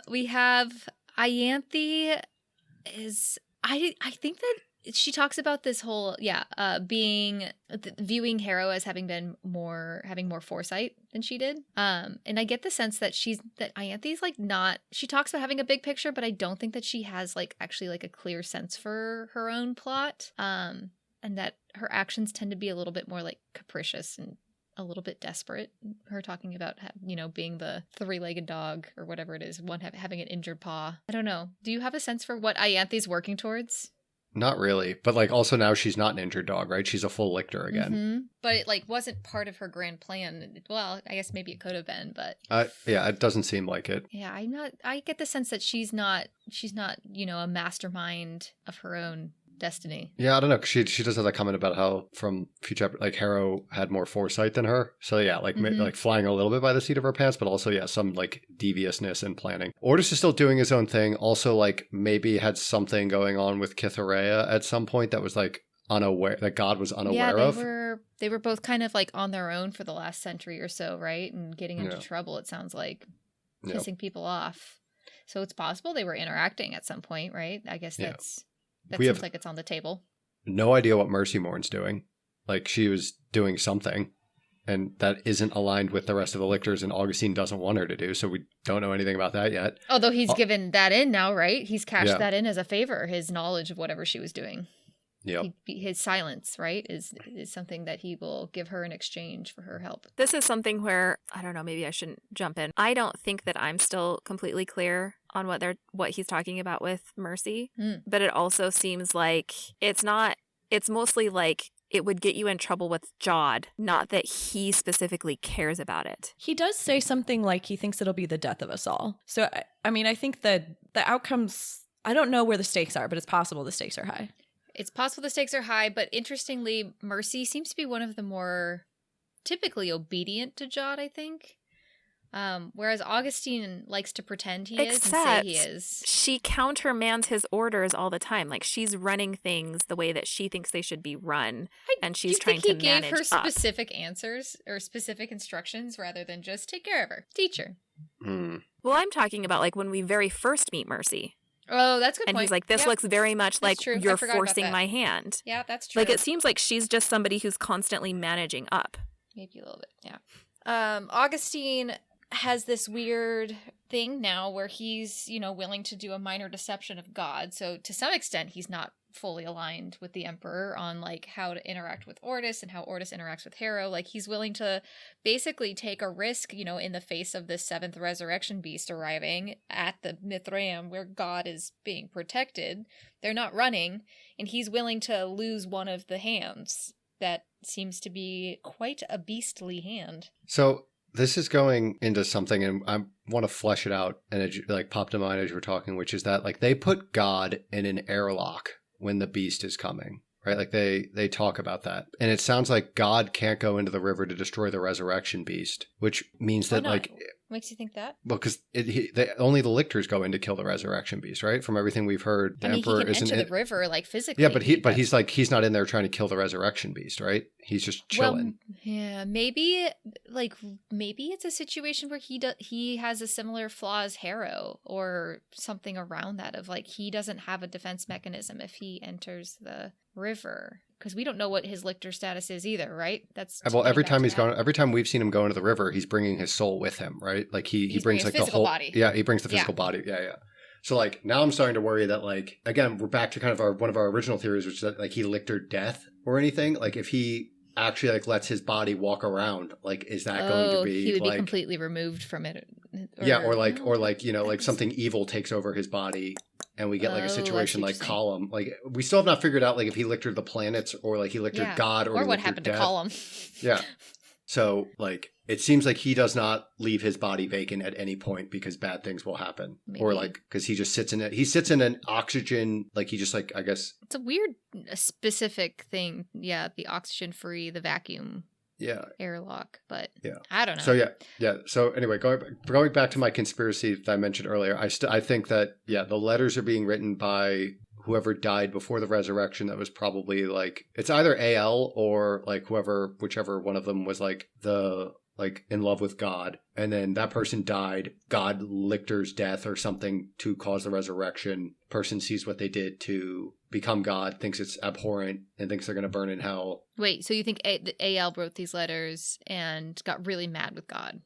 We have Ianthe is I think that she talks about this whole viewing Harrow as having more foresight than she did. And I get the sense that Ianthe's like not, she talks about having a big picture, but I don't think that she has like actually like a clear sense for her own plot. And that her actions tend to be a little bit more like capricious and a little bit desperate. Her talking about, being the three-legged dog or whatever it is, having an injured paw. I don't know. Do you have a sense for what Ianthe's working towards? Not really, but like also now she's not an injured dog, right? She's a full lictor again. Mm-hmm. But it like wasn't part of her grand plan. Well, I guess maybe it could have been, but yeah, it doesn't seem like it. Yeah, I get the sense that she's not, a mastermind of her own destiny. Yeah, I don't know. She does have that comment about how from future like Harrow had more foresight than her. So yeah, like like flying a little bit by the seat of her pants, but also some like deviousness in planning. Ordis is still doing his own thing. Also like maybe had something going on with Cytherea at some point that was like unaware, that God was unaware of. They were both kind of like on their own for the last century or so, right? And getting into trouble, it sounds like, pissing people off. So it's possible they were interacting at some point, right? I guess that seems like it's on the table. No idea what Mercy Mourn's doing. Like, she was doing something, and that isn't aligned with the rest of the lictors, and Augustine doesn't want her to do, so we don't know anything about that yet. Although he's given that in now, right? He's cashed that in as a favor, his knowledge of whatever she was doing. Yeah. His silence, right, is something that he will give her in exchange for her help. This is something where, I don't know, maybe I shouldn't jump in. I don't think that I'm still completely clear on what he's talking about with Mercy. But it also seems like it's mostly like it would get you in trouble with Jod, not that he specifically cares about it. He does say something like he thinks it'll be the death of us all. So, I mean, I think that the outcomes, I don't know where the stakes are, but it's possible the stakes are high. It's possible the stakes are high, but interestingly, Mercy seems to be one of the more typically obedient to Jod, I think. Whereas Augustine likes to pretend he is and say he is. She countermands his orders all the time. Like, she's running things the way that she thinks they should be run, and she's trying to manage up. Do you think he gave her specific answers or specific instructions rather than just take care of her? Teacher. Well, I'm talking about like when we very first meet Mercy. Oh, that's a good point. And he's like, this looks very much like you're forcing my hand. Yeah, that's true. Like, it seems like she's just somebody who's constantly managing up. Maybe a little bit, yeah. Augustine has this weird thing now where he's, willing to do a minor deception of God. So to some extent, he's not fully aligned with the Emperor on like how to interact with Ordis and how Ordis interacts with Harrow. Like, he's willing to basically take a risk, in the face of this seventh resurrection beast arriving at the Mithraeum where God is being protected. They're not running, and he's willing to lose one of the hands that seems to be quite a beastly hand. So this is going into something, and I want to flesh it out, and it like popped to mind as you were talking, which is that like they put God in an airlock when the beast is coming, right? Like they talk about that. And it sounds like God can't go into the river to destroy the resurrection beast, which means that makes you think that? Well, because only the lictors go in to kill the resurrection beast, right? From everything we've heard, the I mean, Emperor he can isn't enter the river, like, physically. Yeah, but he's not in there trying to kill the resurrection beast, right? He's just chilling. Well, yeah, maybe it's a situation where he has a similar flaw as Harrow or something around that of, like, he doesn't have a defense mechanism if he enters the river. Because we don't know what his lictor status is either, right? Well, every time we've seen him go into the river, he's bringing his soul with him, right? Like he brings like the whole body. Yeah, he brings the physical body. Yeah. So like now I'm starting to worry that, like, again, we're back to kind of one of our original theories, which is that, like, he lictored death or anything. Like if he actually, like, lets his body walk around, like, is that going to be, he would like, be completely removed from it? Or like, you know, like something evil takes over his body. And we get like a situation like Column. Like we still have not figured out, like, if he lictored the planets or like he lictored God or what happened to Column. Yeah. So like it seems like he does not leave his body vacant at any point because bad things will happen. Maybe. Or like because he just sits in it. He sits in an oxygen, like he just, like, I guess it's a weird specific thing. Yeah, the oxygen free, the vacuum. Yeah. Airlock, but yeah, I don't know. So yeah. So anyway, going back to my conspiracy that I mentioned earlier, I think that the letters are being written by whoever died before the resurrection. That was probably like it's either AL or like whichever one of them was like in love with God, and then that person died. God lictors death or something to cause the resurrection. Person sees what they did to become God, thinks it's abhorrent, and thinks they're going to burn in hell. Wait, so you think AL wrote these letters and got really mad with God?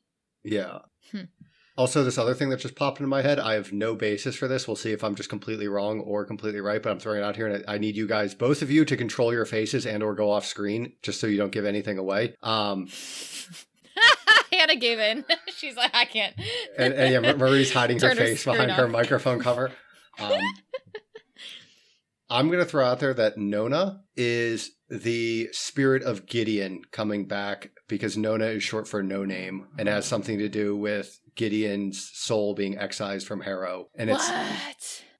Yeah. Also, this other thing that just popped into my head, I have no basis for this. We'll see if I'm just completely wrong or completely right, but I'm throwing it out here, and I need you guys, both of you, to control your faces and or go off screen, just so you don't give anything away. Hannah gave in. She's like, I can't. and Marie's hiding her face behind her microphone cover. I'm going to throw out there that Nona is the spirit of Gideon coming back, because Nona is short for no name and has something to do with Gideon's soul being excised from Harrow. And it's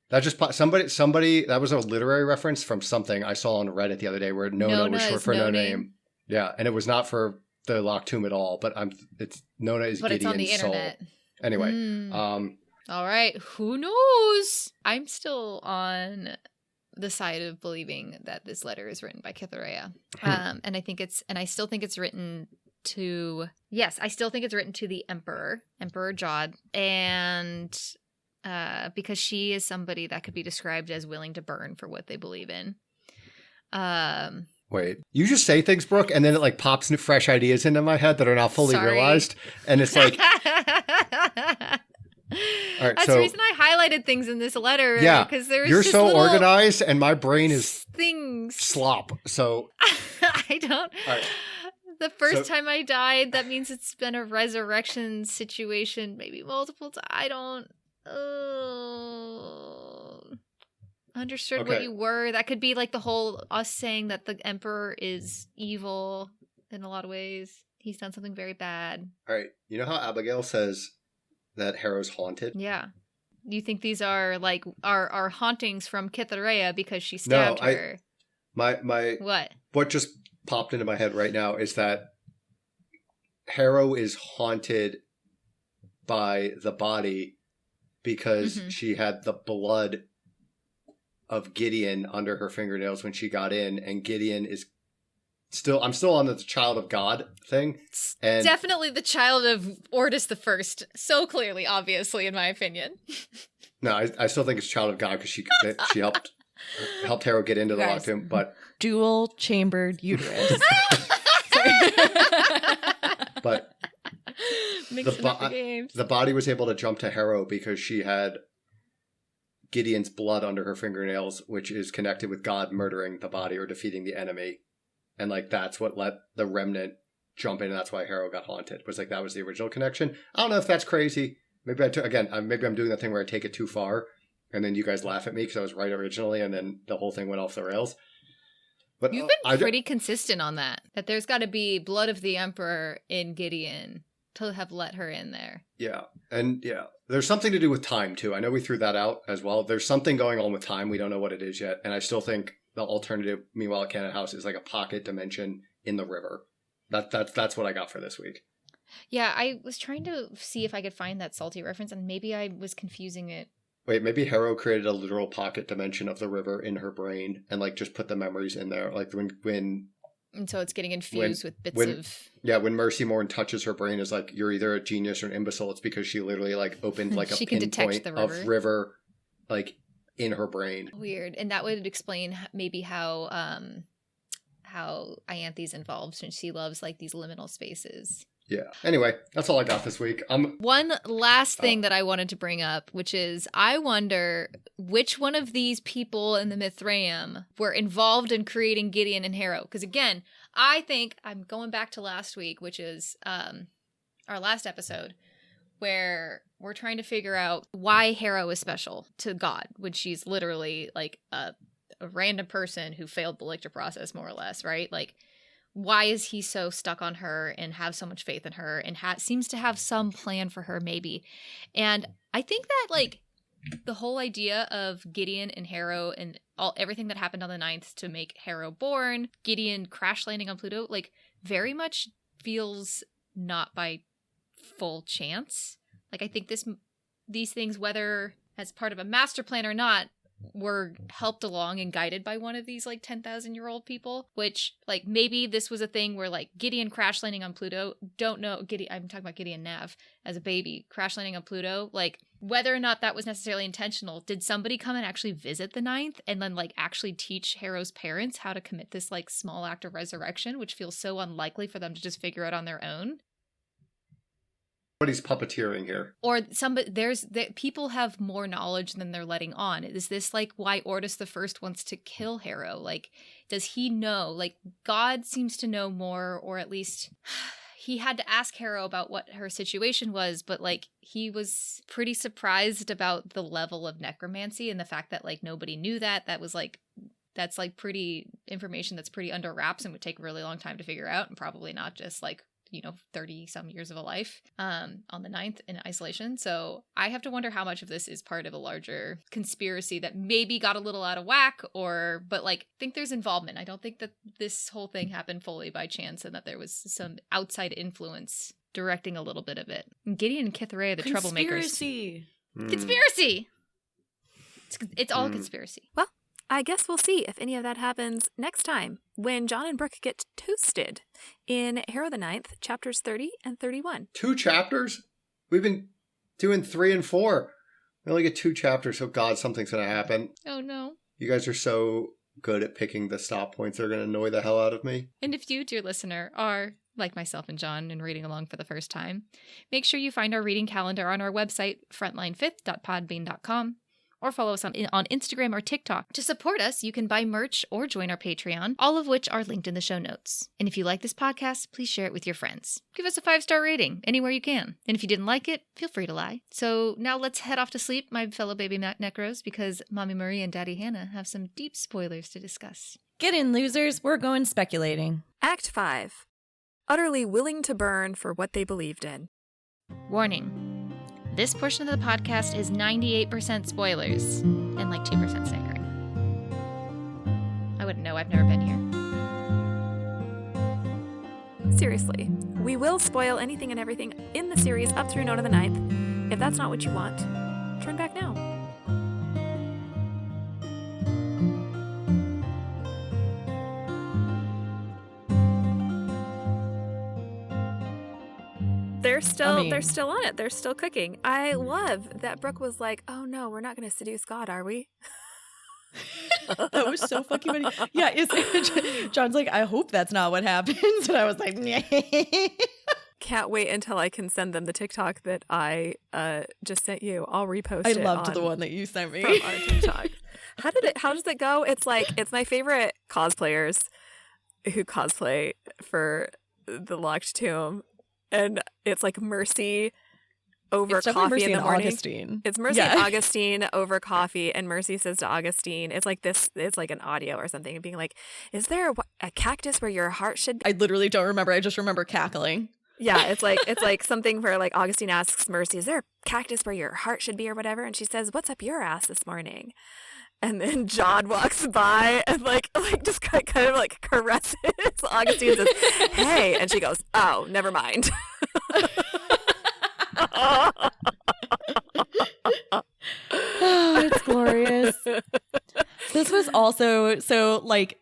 that just somebody that was a literary reference from something I saw on Reddit the other day where Nona was short for no name. Yeah, and it was not for the locked tomb at all, but it's Nona is Gideon's soul. But it's on the internet. Anyway, all right, who knows? I'm still on the side of believing that this letter is written by Cytherea. And I still think it's written to the Emperor Jod, and because she is somebody that could be described as willing to burn for what they believe in. Wait, you just say things, Brooke, and then it like pops new fresh ideas into my head that are now fully realized, and it's like all right, that's the reason I highlighted things in this letter. Yeah, because there's you're so organized, and my brain is things slop. So I don't. Right. The first time I died, that means it's been a resurrection situation, maybe multiple times. I don't understood what you were. That could be like the whole us saying that the Emperor is evil in a lot of ways. He's done something very bad. All right, you know how Abigail says that Harrow's haunted? Yeah. You think these are like our hauntings from Cytherea because she stabbed her? What just popped into my head right now is that Harrow is haunted by the body because she had the blood of Gideon under her fingernails when she got in, and Gideon is I'm still on the child of God thing. And definitely the child of Ordis the First. So clearly, obviously, in my opinion. No, I still think it's child of God because she helped Harrow get into the locked tomb, but dual chambered uterus. But the body was able to jump to Harrow because she had Gideon's blood under her fingernails, which is connected with God murdering the body or defeating the enemy. And like that's what let the remnant jump in, and that's why Harrow got haunted. Was like that was the original connection. I don't know if that's crazy. Maybe maybe I'm doing that thing where I take it too far, and then you guys laugh at me because I was right originally, and then the whole thing went off the rails. But you've been pretty consistent on that. That there's got to be blood of the Emperor in Gideon to have let her in there. Yeah, and there's something to do with time too. I know we threw that out as well. There's something going on with time. We don't know what it is yet, and I still think the alternative, meanwhile, at Cannon House is like a pocket dimension in the river. That's what I got for this week. Yeah, I was trying to see if I could find that salty reference, and maybe I was confusing it. Wait, maybe Harrow created a literal pocket dimension of the river in her brain and like just put the memories in there. Like when And so it's getting infused with bits of... Yeah, when Mercy Morn touches her brain is like, you're either a genius or an imbecile. It's because she literally like opened like a She can detect pinpoint the river. of river like in her brain. Weird. And that would explain maybe how Ianthe's involved, since she loves like these liminal spaces. Yeah. Anyway, that's all I got this week. One last thing that I wanted to bring up, which is I wonder which one of these people in the Mithraeum were involved in creating Gideon and Harrow. Because again, I think I'm going back to last week, which is our last episode, where we're trying to figure out why Harrow is special to God, when she's literally like a random person who failed the lictor process, more or less, right? Like, why is he so stuck on her and have so much faith in her and seems to have some plan for her, maybe? And I think that, like, the whole idea of Gideon and Harrow and everything that happened on the 9th to make Harrow born, Gideon crash landing on Pluto, like, very much feels not by full chance. Like, I think these things, whether as part of a master plan or not, were helped along and guided by one of these like 10,000-year-old people, which like maybe this was a thing where like Gideon crash landing on Pluto, I'm talking about Gideon Nav as a baby crash landing on Pluto, like whether or not that was necessarily intentional. Did somebody come and actually visit the 9th and then like actually teach Harrow's parents how to commit this like small act of resurrection, which feels so unlikely for them to just figure out on their own? Somebody's puppeteering here. Or people have more knowledge than they're letting on. Is this like why Ortis the First wants to kill Harrow? Like, does he know? Like, God seems to know more, or at least he had to ask Harrow about what her situation was, but like he was pretty surprised about the level of necromancy and the fact that like nobody knew that. That's like pretty information that's pretty under wraps and would take a really long time to figure out, and probably not just like 30 some years of a life on the 9th in isolation. So I have to wonder how much of this is part of a larger conspiracy that maybe got a little out of whack, but like I think there's involvement. I don't think that this whole thing happened fully by chance and that there was some outside influence directing a little bit of it. And Gideon and Kitharay are the troublemakers. Conspiracy! It's all conspiracy. Well, I guess we'll see if any of that happens next time when John and Brooke get toasted in Harrow the Ninth, chapters 30 and 31. 2 chapters? We've been doing 3 and 4. We only get 2 chapters, so God, something's going to happen. Oh, no. You guys are so good at picking the stop points that are going to annoy the hell out of me. And if you, dear listener, are like myself and John and reading along for the first time, make sure you find our reading calendar on our website, frontline5th.podbean.com. or follow us on Instagram or TikTok. To support us, you can buy merch or join our Patreon, all of which are linked in the show notes. And if you like this podcast, please share it with your friends. Give us a 5-star rating anywhere you can. And if you didn't like it, feel free to lie. So now let's head off to sleep, my fellow baby necros, because Mommy Marie and Daddy Hannah have some deep spoilers to discuss. Get in, losers. We're going speculating. Act 5. Utterly willing to burn for what they believed in. Warning. This portion of the podcast is 98% spoilers and like 2% saccharin. I wouldn't know. I've never been here. Seriously, we will spoil anything and everything in the series up through Note of the Ninth. If that's not what you want, turn back now. They're still on it. They're still cooking. I love that Brooke was like, "Oh no, we're not going to seduce God, are we?" That was so fucking funny. Yeah, John's like, I hope that's not what happens. And I was like, Can't wait until I can send them the TikTok that I just sent you. I'll repost it. I loved the one that you sent me. From our TikTok. How does it go? It's like, it's my favorite cosplayers who cosplay for the Locked Tomb. And it's like Mercy over coffee Mercy in the morning. Augustine. It's Mercy and Augustine over coffee, and Mercy says to Augustine, it's like this, it's like an audio or something, being like, "Is there a cactus where your heart should be?" I literally don't remember. I just remember cackling. Yeah, it's like something where like Augustine asks Mercy, "Is there a cactus where your heart should be or whatever?" And she says, "What's up your ass this morning?" And then John walks by and like just kind of like caresses Augustine and says, "Hey," and she goes, "Oh, never mind." Oh, it's glorious. This was also so like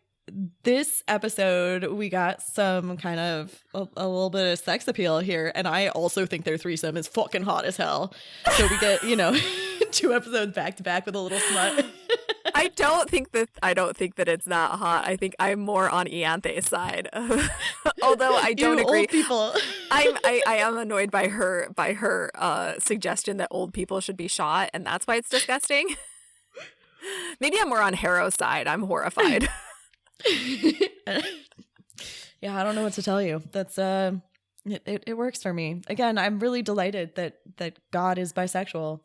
this episode we got some kind of a little bit of sex appeal here, and I also think their threesome is fucking hot as hell. So we get 2 episodes back to back with a little smut. I don't think that it's that hot. I think I'm more on Ianthe's side. Although I don't agree. Old people. I am annoyed by her suggestion that old people should be shot, and that's why it's disgusting. Maybe I'm more on Harrow's side. I'm horrified. Yeah, I don't know what to tell you. That's it works for me. Again, I'm really delighted that God is bisexual.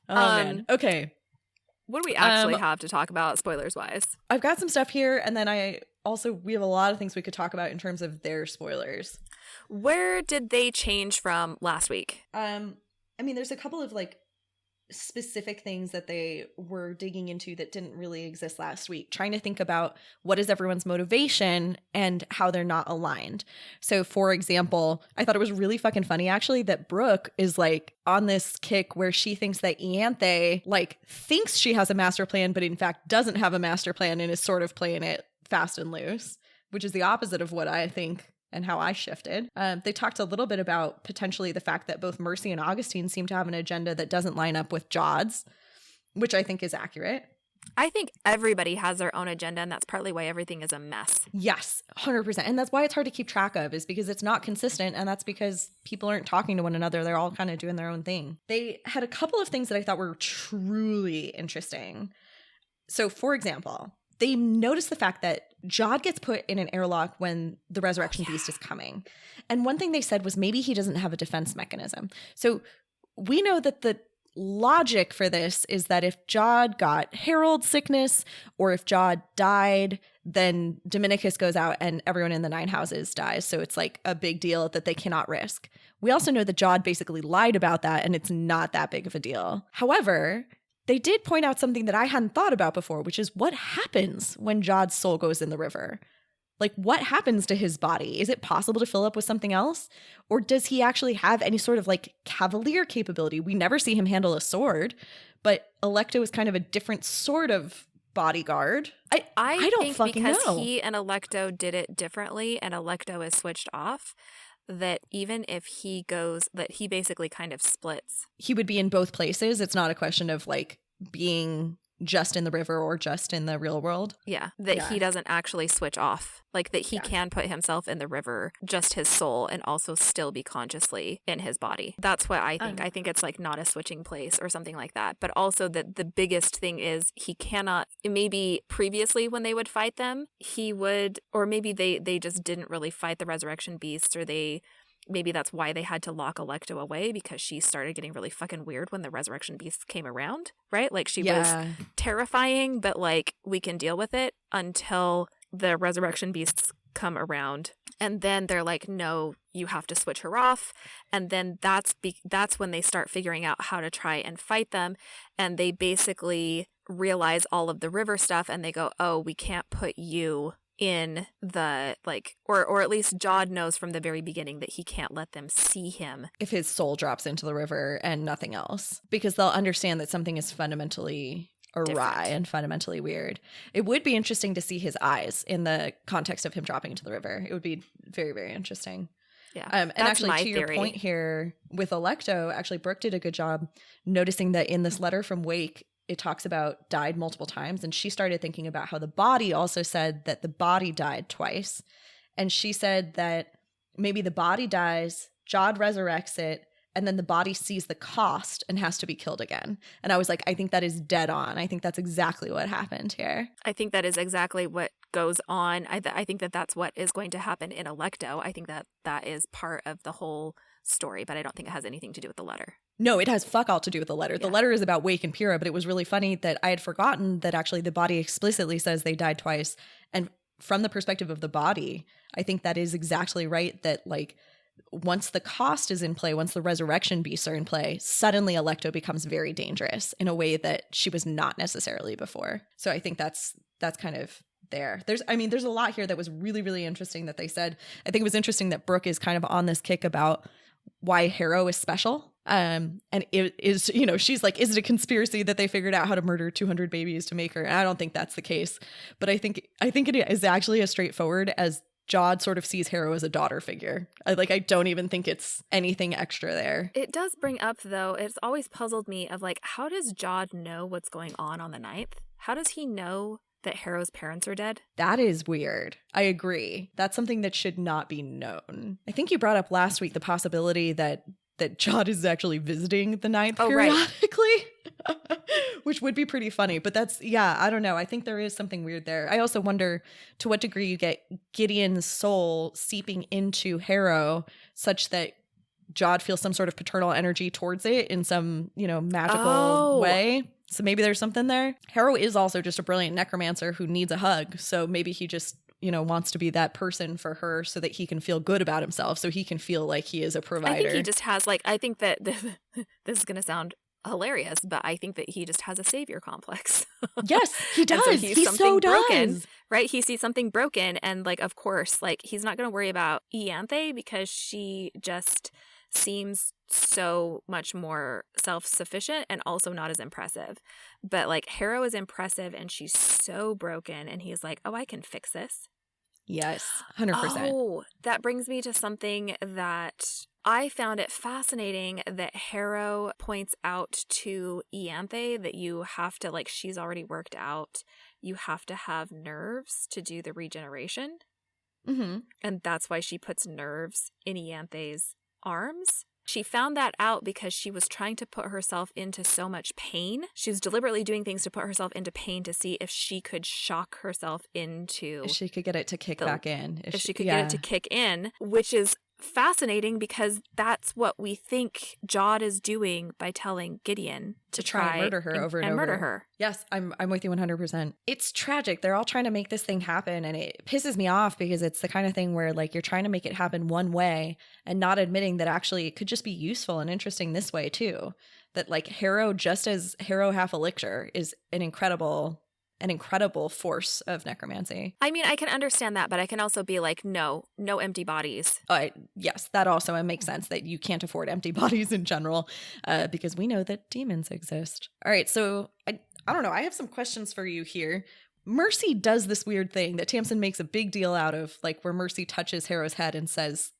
Man. Okay. What do we actually have to talk about spoilers wise? I've got some stuff here, and then we have a lot of things we could talk about in terms of their spoilers. Where did they change from last week? There's a couple of like specific things that they were digging into that didn't really exist last week, trying to think about what is everyone's motivation and how they're not aligned. So for example, I thought it was really fucking funny actually that Brooke is like on this kick where she thinks that Ianthe like thinks she has a master plan, but in fact doesn't have a master plan and is sort of playing it fast and loose, which is the opposite of what I think and how I shifted. They talked a little bit about potentially the fact that both Mercy and Augustine seem to have an agenda that doesn't line up with Jod's, which I think is accurate. I think everybody has their own agenda, and that's partly why everything is a mess. Yes, 100%. And that's why it's hard to keep track of, is because it's not consistent, and that's because people aren't talking to one another. They're all kind of doing their own thing. They had a couple of things that I thought were truly interesting. So, for example, they noticed the fact that Jod gets put in an airlock when the resurrection beast is coming. And one thing they said was maybe he doesn't have a defense mechanism. So we know that the logic for this is that if Jod got Herald sickness or if Jod died, then Dominicus goes out and everyone in the 9 houses dies. So it's like a big deal that they cannot risk. We also know that Jod basically lied about that, and it's not that big of a deal. However, they did point out something that I hadn't thought about before, which is what happens when Jod's soul goes in the river? Like, what happens to his body? Is it possible to fill up with something else? Or does he actually have any sort of like cavalier capability? We never see him handle a sword, but Alecto is kind of a different sort of bodyguard. I don't think fucking because know. he and Alecto did it differently and Alecto is switched off, that even if he goes, that he basically kind of splits. He would be in both places. It's not a question of like being just in the river or just in the real world. Yeah, that he doesn't actually switch off. Like that he can put himself in the river, just his soul, and also still be consciously in his body. That's what I think. I think it's like not a switching place or something like that. But also that the biggest thing is he cannot, maybe previously when they would fight them, he would, or maybe they just didn't really fight the resurrection beasts, or maybe that's why they had to lock Alecto away, because she started getting really fucking weird when the resurrection beasts came around, right? Like she was terrifying, but like we can deal with it until the resurrection beasts come around. And then they're like, no, you have to switch her off. And then that's when they start figuring out how to try and fight them. And they basically realize all of the river stuff and they go, oh, we can't put you in the like, or at least Jod knows from the very beginning that he can't let them see him if his soul drops into the river and nothing else, because they'll understand that something is fundamentally awry and fundamentally weird. It would be interesting to see his eyes in the context of him dropping into the river. It would be very, very interesting. Yeah. And actually, to your point here with Alecto, actually Brooke did a good job noticing that in this letter from Wake, it talks about died multiple times. And she started thinking about how the body also said that the body died twice. And she said that maybe the body dies, Jod resurrects it, and then the body sees the cost and has to be killed again. And I was like, I think that is dead on. I think that's exactly what happened here. I think that is exactly what goes on. I think that that's what is going to happen in Alecto. I think that is part of the whole story, but I don't think it has anything to do with the letter. No, it has fuck all to do with the letter. The letter is about Wake and Pyrrha, but it was really funny that I had forgotten that actually the body explicitly says they died twice. And from the perspective of the body, I think that is exactly right, that like once the cost is in play, once the resurrection beasts are in play, suddenly Alecto becomes very dangerous in a way that she was not necessarily before. So I think that's kind of there. There's a lot here that was really, really interesting that they said. I think it was interesting that Brooke is kind of on this kick about why Harrow is special. And it is, she's like, is it a conspiracy that they figured out how to murder 200 babies to make her? And I don't think that's the case, but I think it is actually as straightforward as Jod sort of sees Harrow as a daughter figure. I don't even think it's anything extra there. It does bring up, though, it's always puzzled me of like, how does Jod know what's going on the ninth? How does he know that Harrow's parents are dead? That is weird. I agree. That's something that should not be known. I think you brought up last week the possibility that Jod is actually visiting the ninth periodically, right. Which would be pretty funny. But I don't know. I think there is something weird there. I also wonder to what degree you get Gideon's soul seeping into Harrow such that Jod feels some sort of paternal energy towards it in some, magical way. So maybe there's something there. Harrow is also just a brilliant necromancer who needs a hug. So maybe he just, wants to be that person for her so that he can feel good about himself, so he can feel like he is a provider. I think he just has I think that this is going to sound hilarious, but I think that he just has a savior complex. Yes, he does. So he so broken, does. Right? He sees something broken and of course, he's not going to worry about Ianthe because she just seems so much more self-sufficient and also not as impressive. But Harrow is impressive and she's so broken and he's like, oh, I can fix this. Yes, 100%. Oh, that brings me to something that I found it fascinating that Harrow points out to Ianthe that you have to, she's already worked out, you have to have nerves to do the regeneration. Mm-hmm. And that's why she puts nerves in Ianthe's arms. She found that out because she was trying to put herself into so much pain. She was deliberately doing things to put herself into pain to see if she could shock herself into... If she could get it to kick back in. If she could get it to kick in, which is fascinating because that's what we think Jod is doing by telling Gideon to try and murder her over and over. Murder her. Yes, I'm with you 100%. It's tragic. They're all trying to make this thing happen, and it pisses me off because it's the kind of thing where you're trying to make it happen one way and not admitting that actually it could just be useful and interesting this way too. That Harrow, just as Harrow half elixir, is an incredible force of necromancy. I mean, I can understand that, but I can also be no empty bodies. Yes, that also makes sense that you can't afford empty bodies in general, because we know that demons exist. All right, so I don't know. I have some questions for you here. Mercy does this weird thing that Tamsin makes a big deal out of, where Mercy touches Harrow's head and says,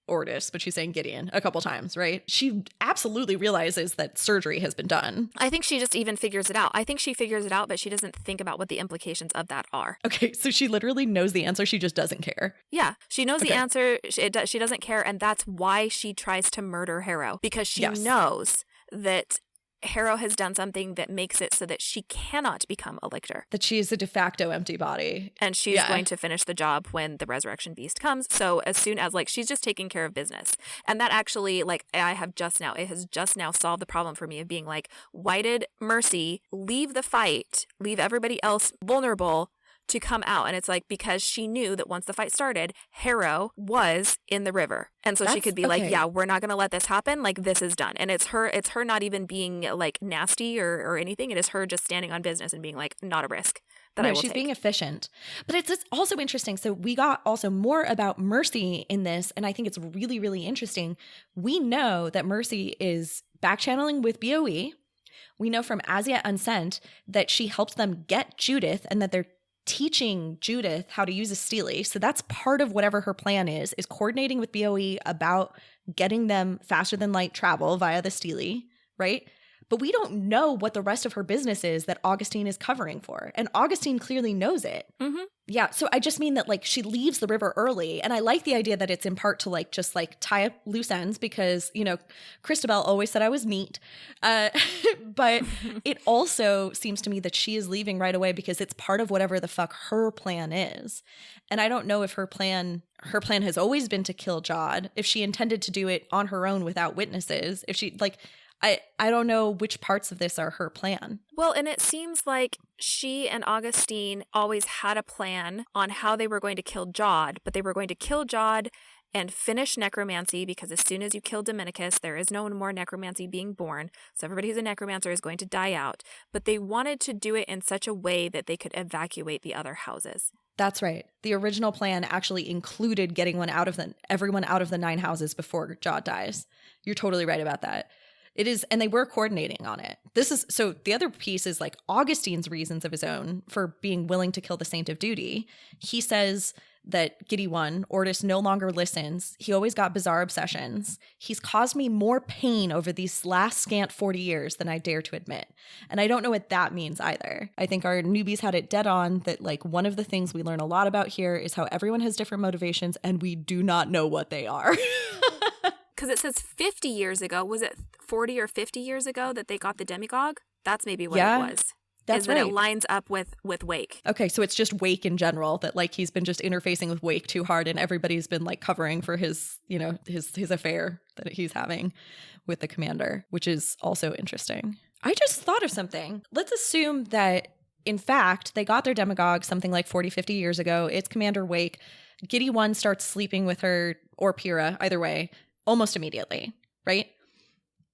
Ordis, but she's saying Gideon a couple times, right? She absolutely realizes that surgery has been done. I think she just even figures it out. I think she figures it out, but she doesn't think about what the implications of that are. Okay, so she literally knows the answer. She just doesn't care. Yeah, she knows the answer. She doesn't care, and that's why she tries to murder Harrow, because she knows that Harrow has done something that makes it so that she cannot become a lictor. That she is a de facto empty body. And she's going to finish the job when the resurrection beast comes. So as soon as she's just taking care of business. And that actually it has just now solved the problem for me of being why did Mercy leave the fight, leave everybody else vulnerable to come out? And it's because she knew that once the fight started, Harrow was in the river. And so she could be yeah, we're not going to let this happen. This is done. And it's her not even being nasty or anything. It is her just standing on business and being not a risk that I will she's take. Being efficient. But it's also interesting. So we got also more about Mercy in this. And I think it's really, really interesting. We know that Mercy is back channeling with BOE. We know from As Yet Unsent that she helped them get Judith and that they're teaching Judith how to use a Steely. So that's part of whatever her plan is coordinating with BOE about getting them faster than light travel via the Steely, right? But we don't know what the rest of her business is that Augustine is covering for. And Augustine clearly knows it. Mm-hmm. Yeah. So I just mean that she leaves the river early. And I like the idea that it's in part to just tie up loose ends because, Christabel always said I was neat. But it also seems to me that she is leaving right away because it's part of whatever the fuck her plan is. And I don't know if her plan has always been to kill Jod, if she intended to do it on her own without witnesses, if she I don't know which parts of this are her plan. Well, and it seems like she and Augustine always had a plan on how they were going to kill Jod, but they were going to kill Jod and finish necromancy, because as soon as you kill Dominicus, there is no more necromancy being born. So everybody who's a necromancer is going to die out. But they wanted to do it in such a way that they could evacuate the other houses. That's right. The original plan actually included getting everyone out of the 9 houses before Jod dies. You're totally right about that. It is, and they were coordinating on it. So the other piece is like Augustine's reasons of his own for being willing to kill the Saint of Duty. He says that Giddy One, Ortis, no longer listens. He always got bizarre obsessions. He's caused me more pain over these last scant 40 years than I dare to admit. And I don't know what that means either. I think our newbies had it dead on that like one of the things we learn a lot about here is how everyone has different motivations and we do not know what they are. Because it says 50 years ago. Was it 40 or 50 years ago that they got the demagogue? That's maybe what it was. That's right. That it lines up with Wake. Okay, so it's just Wake in general that like he's been just interfacing with Wake too hard and everybody's been like covering for his, his affair that he's having with the commander, which is also interesting. I just thought of something. Let's assume that in fact they got their demagogue something like 40, 50 years ago. It's Commander Wake. Giddy One starts sleeping with her or Pyrrha, either way, almost immediately, right?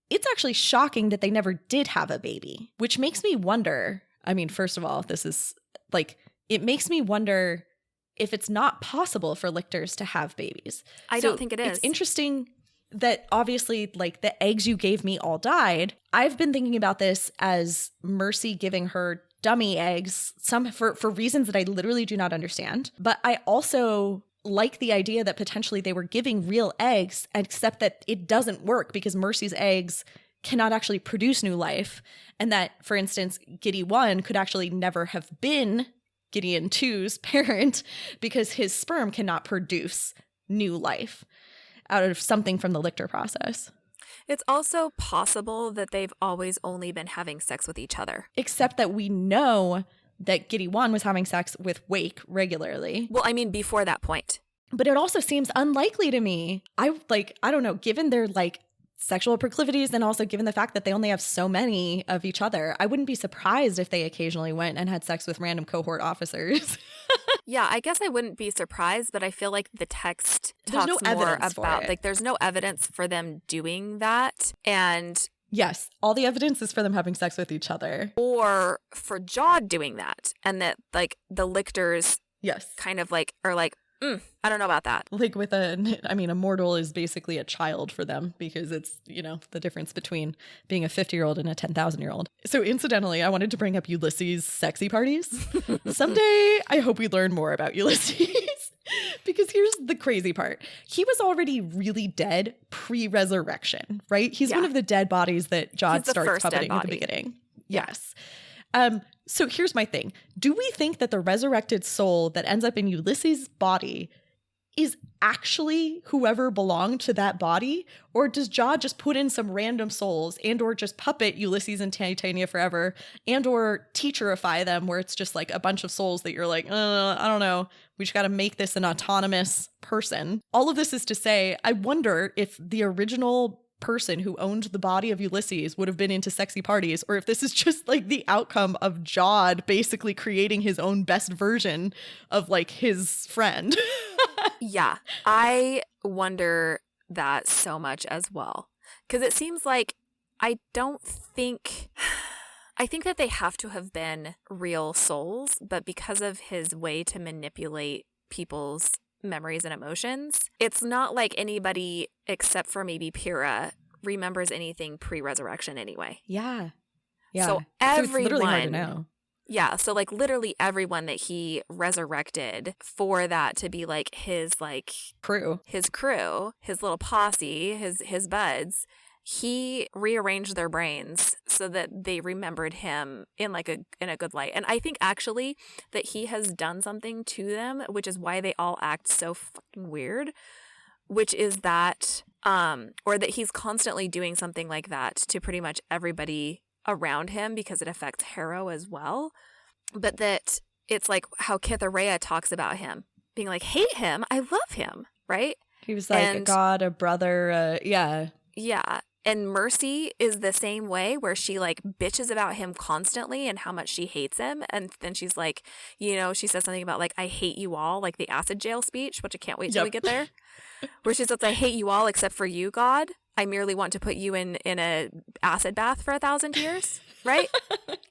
It's actually shocking that they never did have a baby, which makes me wonder. I mean, first of all, this is like, it makes me wonder if it's not possible for lictors to have babies. I don't think it is. It's interesting that obviously like the eggs you gave me all died. I've been thinking about this as Mercy giving her dummy eggs, some for reasons that I literally do not understand. But I also like the idea that potentially they were giving real eggs, except that it doesn't work because Mercy's eggs cannot actually produce new life. And that, for instance, Giddy One could actually never have been Gideon Two's parent because his sperm cannot produce new life out of something from the Lictor process. It's also possible that they've always only been having sex with each other. Except that we know that Giddy One was having sex with Wake regularly. Well, I mean, before that point. But it also seems unlikely to me. I don't know, given their like sexual proclivities and also given the fact that they only have so many of each other, I wouldn't be surprised if they occasionally went and had sex with random cohort officers. Yeah, I guess I wouldn't be surprised, but I feel like the text There's talks no more evidence about, for it. like, there's no evidence for them doing that. And Yes, all the evidence is for them having sex with each other. or for Jod doing that, and that like the lictors Yes. kind of like are like, I don't know about that. Like a mortal is basically a child for them because it's, the difference between being a 50-year-old and a 10,000-year-old. So incidentally, I wanted to bring up Ulysses' sexy parties. Someday, I hope we learn more about Ulysses. Because here's the crazy part. He was already really dead pre-resurrection, right? He's one of the dead bodies that Jod starts puppeting at the beginning. Yes. So here's my thing. Do we think that the resurrected soul that ends up in Ulysses' body is actually whoever belonged to that body? Or does Jod just put in some random souls and or just puppet Ulysses and Titania forever and or teacherify them where it's just like a bunch of souls that you're like, I don't know. We just got to make this an autonomous person. All of this is to say, I wonder if the original person who owned the body of Ulysses would have been into sexy parties, or if this is just like the outcome of Jod basically creating his own best version of like his friend. Yeah, I wonder that so much as well. Because it seems like I think that they have to have been real souls, but because of his way to manipulate people's memories and emotions, it's not like anybody except for maybe Pyrrha remembers anything pre-resurrection anyway. Yeah. So everyone, it's literally hard to know. Yeah, so like literally everyone that he resurrected for that to be like his like crew, his little posse, his buds, he rearranged their brains so that they remembered him in a good light. And I think actually that he has done something to them, which is why they all act so fucking weird, which is that or that he's constantly doing something like that to pretty much everybody around him because it affects Harrow as well. But that it's like how Kithareya talks about him being like, hate him, I love him, right? He was like a god, a brother, yeah. Yeah. And Mercy is the same way, where she like bitches about him constantly and how much she hates him. And then she's like, you know, she says something about like, I hate you all, like the acid jail speech, which I can't wait till we get there. Where she says, I hate you all except for you, God. I merely want to put you in a acid bath for 1,000 years. Right?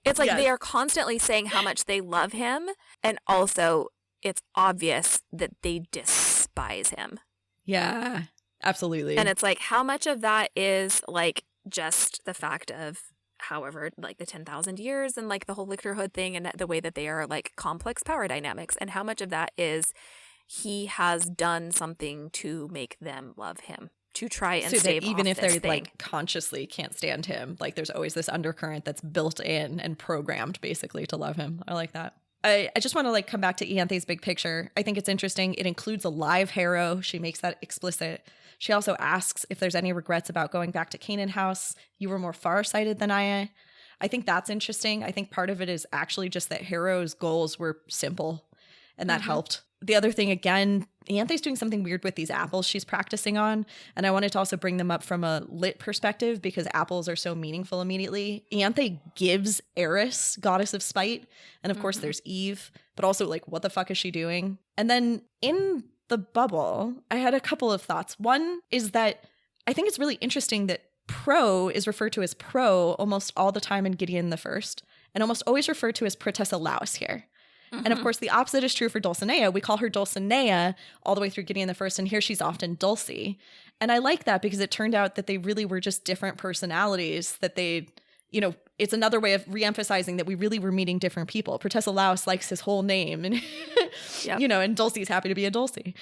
It's like they are constantly saying how much they love him. And also it's obvious that they despise him. Yeah, absolutely. And it's like, how much of that is like just the fact of however, like the 10,000 years and like the whole lictorhood thing and the way that they are like complex power dynamics. And how much of that is he has done something to make them love him, to try and so stave that even off if this they're thing. like consciously can't stand him, like there's always this undercurrent that's built in and programmed basically to love him. I like that. I just want to like come back to Ianthe's big picture. I think it's interesting. It includes a live Harrow. She makes that explicit. She also asks if there's any regrets about going back to Canaan House. You were more farsighted than I. I think that's interesting. I think part of it is actually just that Harrow's goals were simple, and that helped. The other thing, again, Ianthe's doing something weird with these apples she's practicing on. And I wanted to also bring them up from a lit perspective because apples are so meaningful immediately. Ianthe gives Eris, goddess of spite. And of course there's Eve, but also like, what the fuck is she doing? And then in the bubble, I had a couple of thoughts. One is that I think it's really interesting that Pro is referred to as Pro almost all the time in Gideon the First, and almost always referred to as Protessa Laus here. And of course, the opposite is true for Dulcinea. We call her Dulcinea all the way through Gideon the First, and here she's often Dulcie. And I like that because it turned out that they really were just different personalities, that they, you know, it's another way of reemphasizing that we really were meeting different people. Protessa Laus likes his whole name, and, you know, and Dulcie's happy to be a Dulcie.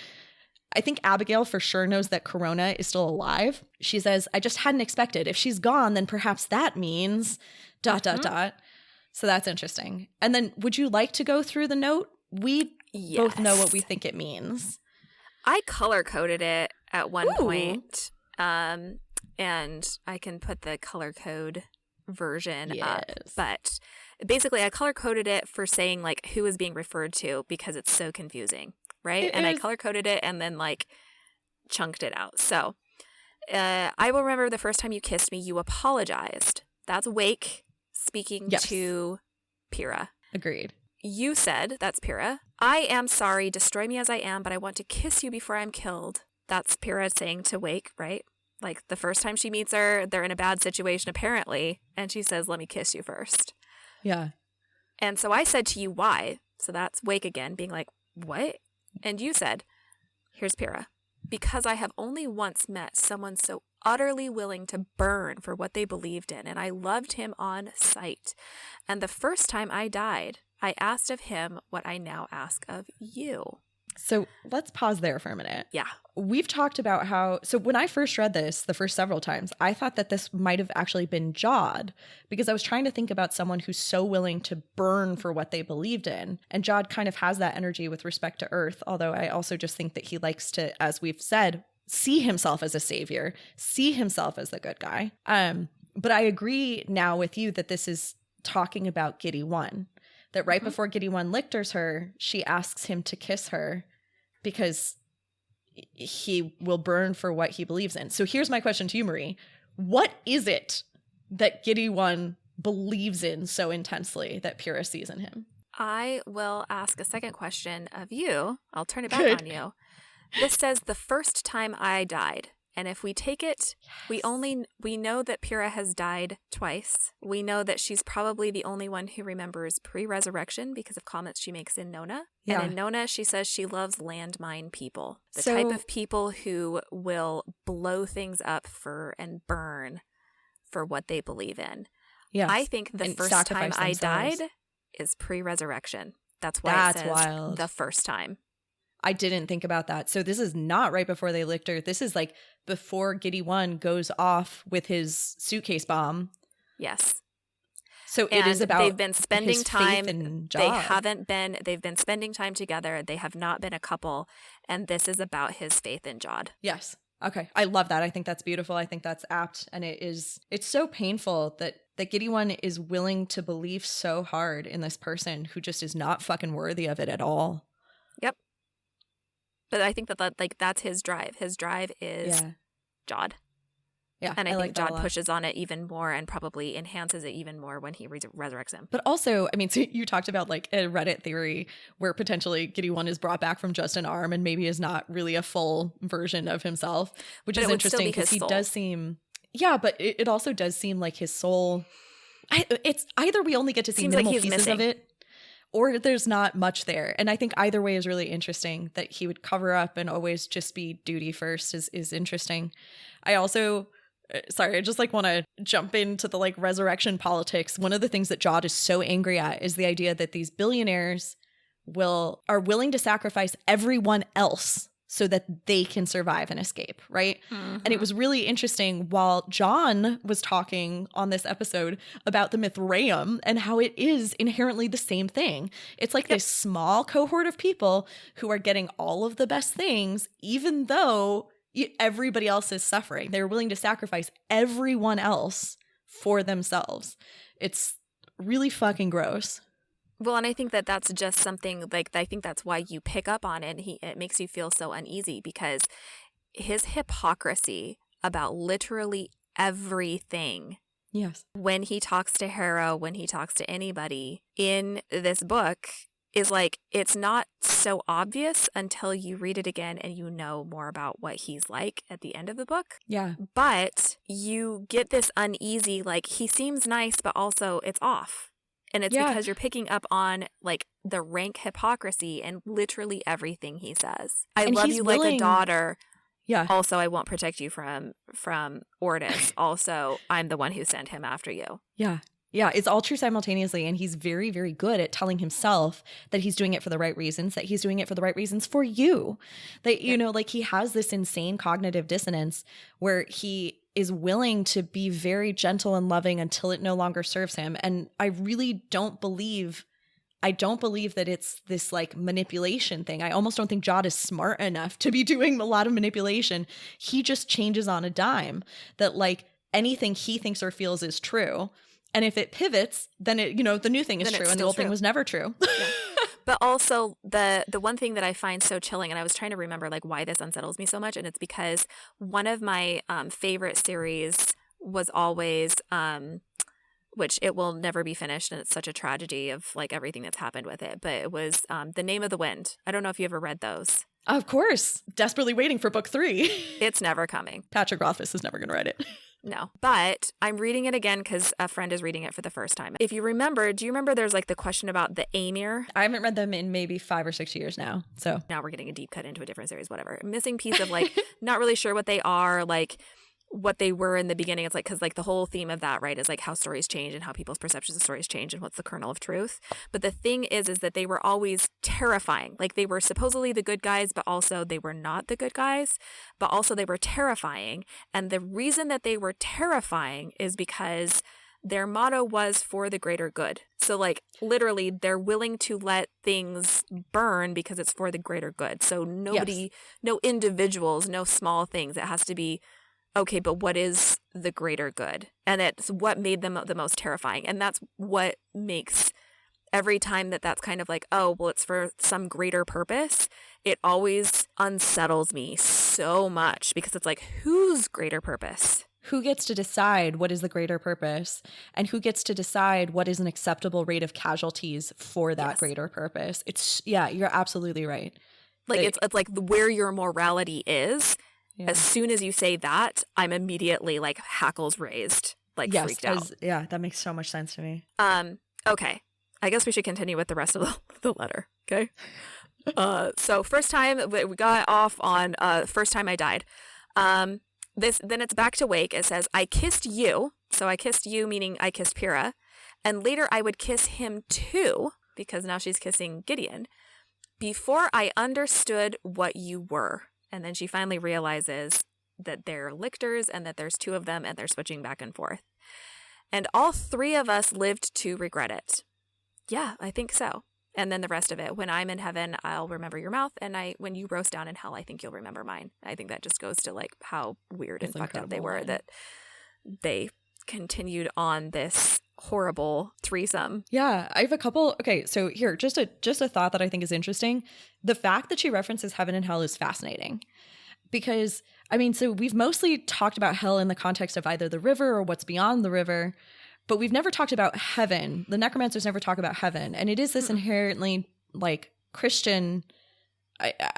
I think Abigail for sure knows that Corona is still alive. She says, I just hadn't expected. If she's gone, then perhaps that means ... So that's interesting. And then would you like to go through the note? We both know what we think it means. I color-coded it at one point, and I can put the color code version up. But basically, I color-coded it for saying, like, who is being referred to because it's so confusing, right? I color-coded it and then, like, chunked it out. So, I will remember the first time you kissed me, you apologized. That's Wake speaking to Pyrrha. Agreed. You said, that's Pyrrha, I am sorry, destroy me as I am, but I want to kiss you before I'm killed. That's Pyrrha saying to Wake, right? Like the first time she meets her, they're in a bad situation apparently, and she says, let me kiss you first. Yeah. And so I said to you, why? So that's Wake again, being like, what? And you said, here's Pyrrha. Because I have only once met someone so utterly willing to burn for what they believed in, and I loved him on sight. And the first time I died, I asked of him what I now ask of you. So let's pause there for a minute. Yeah. We've talked about how, so when I first read this, the first several times, I thought that this might have actually been Jod, because I was trying to think about someone who's so willing to burn for what they believed in. And Jod kind of has that energy with respect to Earth, although I also just think that he likes to, as we've said, see himself as a savior, see himself as the good guy. But I agree now with you that this is talking about Giddy 1. That right before Giddy 1 lictors her, she asks him to kiss her because he will burn for what he believes in. So here's my question to you, Marie. What is it that Giddy 1 believes in so intensely that Pyrrha sees in him? I will ask a second question of you. I'll turn it back on you. This says the first time I died. And if we take it, we know that Pyrrha has died twice. We know that she's probably the only one who remembers pre-resurrection because of comments she makes in Nona. Yeah. And in Nona, she says she loves landmine people. The type of people who will blow things up for and burn for what they believe in. Yes. I think the first time I died is pre-resurrection. That's why it says wild. The first time. I didn't think about that. So this is not right before they licked her. This is like before Giddy 1 goes off with his suitcase bomb. Yes. So it is about they've been spending his time. Faith in Jod. They've been spending time together. They have not been a couple. And this is about his faith in Jod. Yes. Okay. I love that. I think that's beautiful. I think that's apt. And it's so painful that Giddy 1 is willing to believe so hard in this person who just is not fucking worthy of it at all. Yep. But I think that that's his drive. His drive is Jod. Yeah, And I like think that a Jod lot. pushes on it even more and probably enhances it even more when he resurrects him. But also, I mean, so you talked about like a Reddit theory where potentially Giddy One is brought back from just an arm and maybe is not really a full version of himself, which But is it would still interesting be because his he soul. does seem, yeah, but it also does seem like his soul. It's either we only get to see Seems like minimal he's pieces of missing. it, or there's not much there. And I think either way is really interesting. That he would cover up and always just be duty first is interesting. I also. Sorry, I just like want to jump into the like resurrection politics. One of the things that Jod is so angry at is the idea that these billionaires are willing to sacrifice everyone else so that they can survive and escape, right? Mm-hmm. And it was really interesting while John was talking on this episode about the Mithraeum and how it is inherently the same thing. It's like this small cohort of people who are getting all of the best things, even though everybody else is suffering. They're willing to sacrifice everyone else for themselves. It's really fucking gross. Well, and I think that that's just something like I think that's why you pick up on it. And it makes you feel so uneasy because his hypocrisy about literally everything. Yes. When he talks to Harrow, when he talks to anybody in this book, is like it's not so obvious until you read it again and you know more about what he's like at the end of the book. Yeah. But you get this uneasy, like he seems nice, but also it's off. And it's because you're picking up on like the rank hypocrisy and literally everything he says. I love you like a daughter. Yeah. Also, I won't protect you from Ortis. Also, I'm the one who sent him after you. Yeah. Yeah, it's all true simultaneously. And he's very, very good at telling himself that he's doing it for the right reasons, that he's doing it for the right reasons for you. That, you know, like he has this insane cognitive dissonance where he is willing to be very gentle and loving until it no longer serves him. And I really don't believe that it's this like manipulation thing. I almost don't think Jod is smart enough to be doing a lot of manipulation. He just changes on a dime that like anything he thinks or feels is true. And if it pivots, then it, you know, the new thing is true and the old thing was never true. Yeah. But also the one thing that I find so chilling, and I was trying to remember like why this unsettles me so much, and it's because one of my favorite series was always, which it will never be finished, and it's such a tragedy of like everything that's happened with it, but it was The Name of the Wind. I don't know if you ever read those. Of course. Desperately waiting for book 3. It's never coming. Patrick Rothfuss is never going to write it. No, but I'm reading it again because a friend is reading it for the first time. If you remember, do you remember there's like the question about the Aemir? I haven't read them in maybe 5 or 6 years now. So now we're getting a deep cut into a different series, whatever. Missing piece of like, not really sure what they are, like what they were in the beginning. It's like, because like the whole theme of that, right, is like how stories change and how people's perceptions of stories change and what's the kernel of truth. But the thing is that they were always terrifying. Like they were supposedly the good guys, but also they were not the good guys, but also they were terrifying. And the reason that they were terrifying is because their motto was for the greater good. So like literally they're willing to let things burn because it's for the greater good. So nobody, no individuals, no small things. It has to be okay, but what is the greater good? And it's what made them the most terrifying. And that's what makes every time that's kind of like, oh, well, it's for some greater purpose. It always unsettles me so much because it's like, whose greater purpose? Who gets to decide what is the greater purpose? And who gets to decide what is an acceptable rate of casualties for that greater purpose? It's, yeah, you're absolutely right. Like, it's like where your morality is. Yeah. As soon as you say that, I'm immediately like hackles raised, like freaked out. Yeah, that makes so much sense to me. Okay. I guess we should continue with the rest of the letter. Okay. So first time we got off on first time I died. Then it's back to Wake. It says, I kissed you. So I kissed you, meaning I kissed Pyrrha. And later I would kiss him too, because now she's kissing Gideon, before I understood what you were. And then she finally realizes that they're lictors and that there's 2 of them and they're switching back and forth. And all 3 of us lived to regret it. Yeah, I think so. And then the rest of it, when I'm in heaven, I'll remember your mouth. And when you roast down in hell, I think you'll remember mine. I think that just goes to like how weird and fucked up they were, that they continued on this horrible threesome. Yeah, I have a couple. Okay, so here, just a thought that I think is interesting. The fact that she references heaven and hell is fascinating, because I mean, so we've mostly talked about hell in the context of either the river or what's beyond the river, but we've never talked about heaven. The necromancers never talk about heaven. And it is this inherently like Christian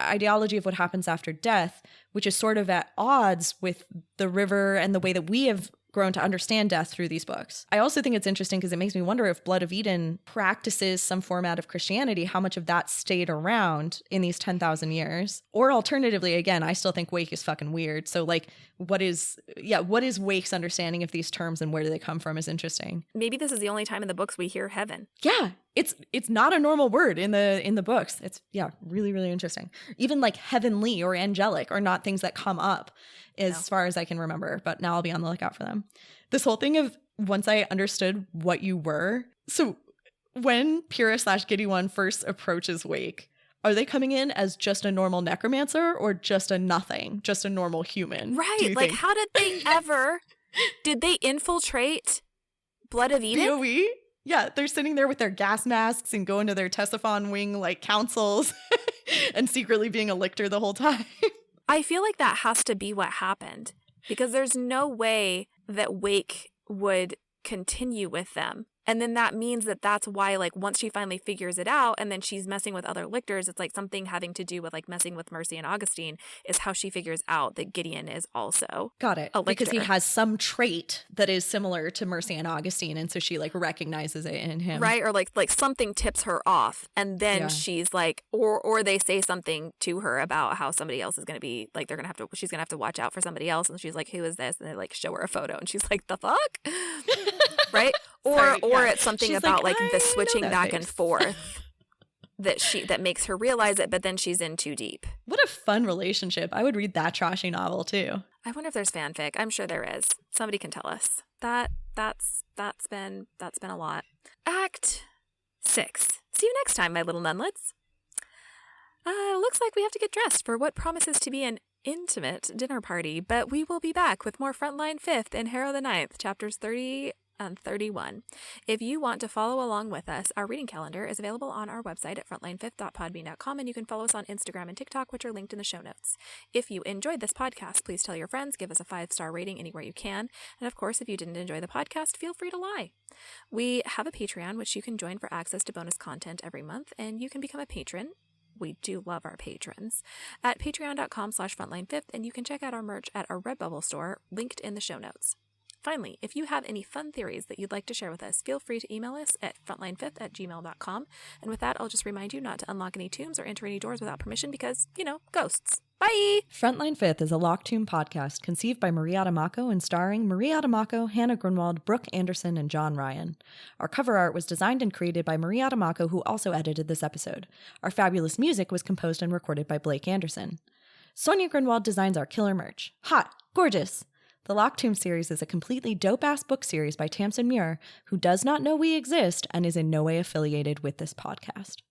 ideology of what happens after death, which is sort of at odds with the river and the way that we have grown to understand death through these books. I also think it's interesting because it makes me wonder if Blood of Eden practices some format of Christianity, how much of that stayed around in these 10,000 years. Or alternatively, again, I still think Wake is fucking weird. So like, what is Wake's understanding of these terms and where do they come from is interesting. Maybe this is the only time in the books we hear heaven. Yeah, it's not a normal word in the books. It's really, really interesting. Even like heavenly or angelic are not things that come up as far as I can remember, but now I'll be on the lookout for them. This whole thing of once I understood what you were. So when Pyrrha/Giddy One first approaches Wake, are they coming in as just a normal necromancer or just a nothing, just a normal human? Right. Like, how did they did they infiltrate Blood of Eden? POE? Yeah, they're sitting there with their gas masks and going to their Tessaphon wing like councils and secretly being a lictor the whole time. I feel like that has to be what happened because there's no way that Wake would continue with them. And then that means that that's why, like, once she finally figures it out and then she's messing with other lictors, it's like something having to do with, like, messing with Mercy and Augustine is how she figures out that Gideon is also Got it. a lictor. Because he has some trait that is similar to Mercy and Augustine, and so she, like, recognizes it in him. Right? Or, like something tips her off, and then she's like, or they say something to her about how somebody else is going to be, like, she's going to have to watch out for somebody else, and she's like, who is this? And they, like, show her a photo, and she's like, the fuck? Right? Or it's something she's about like the switching back and forth that makes her realize it, but then she's in too deep. What a fun relationship. I would read that trashy novel too. I wonder if there's fanfic. I'm sure there is. Somebody can tell us. That's been a lot. Act 6. See you next time, my little nunlets. Looks like we have to get dressed for what promises to be an intimate dinner party, but we will be back with more Frontline 5th and Harrow the Ninth, chapters 30 and 31. If you want to follow along with us, our reading calendar is available on our website at frontline5th.podbean.com, and you can follow us on Instagram and TikTok, which are linked in the show notes. If you enjoyed this podcast, please tell your friends, give us a 5-star rating anywhere you can, and of course, if you didn't enjoy the podcast, feel free to lie. We have a Patreon, which you can join for access to bonus content every month, and you can become a patron. We do love our patrons at patreon.com/frontline5th, and you can check out our merch at our Redbubble store, linked in the show notes. Finally, if you have any fun theories that you'd like to share with us, feel free to email us at frontline5th@gmail.com. And with that, I'll just remind you not to unlock any tombs or enter any doors without permission because, ghosts. Bye! Frontline 5th is a Locked Tomb podcast conceived by Marie Adamako and starring Marie Adamako, Hannah Grunwald, Brooke Anderson, and John Ryan. Our cover art was designed and created by Marie Adamako, who also edited this episode. Our fabulous music was composed and recorded by Blake Anderson. Sonia Grunwald designs our killer merch. Hot! Gorgeous! The Locked Tomb series is a completely dope-ass book series by Tamsin Muir, who does not know we exist and is in no way affiliated with this podcast.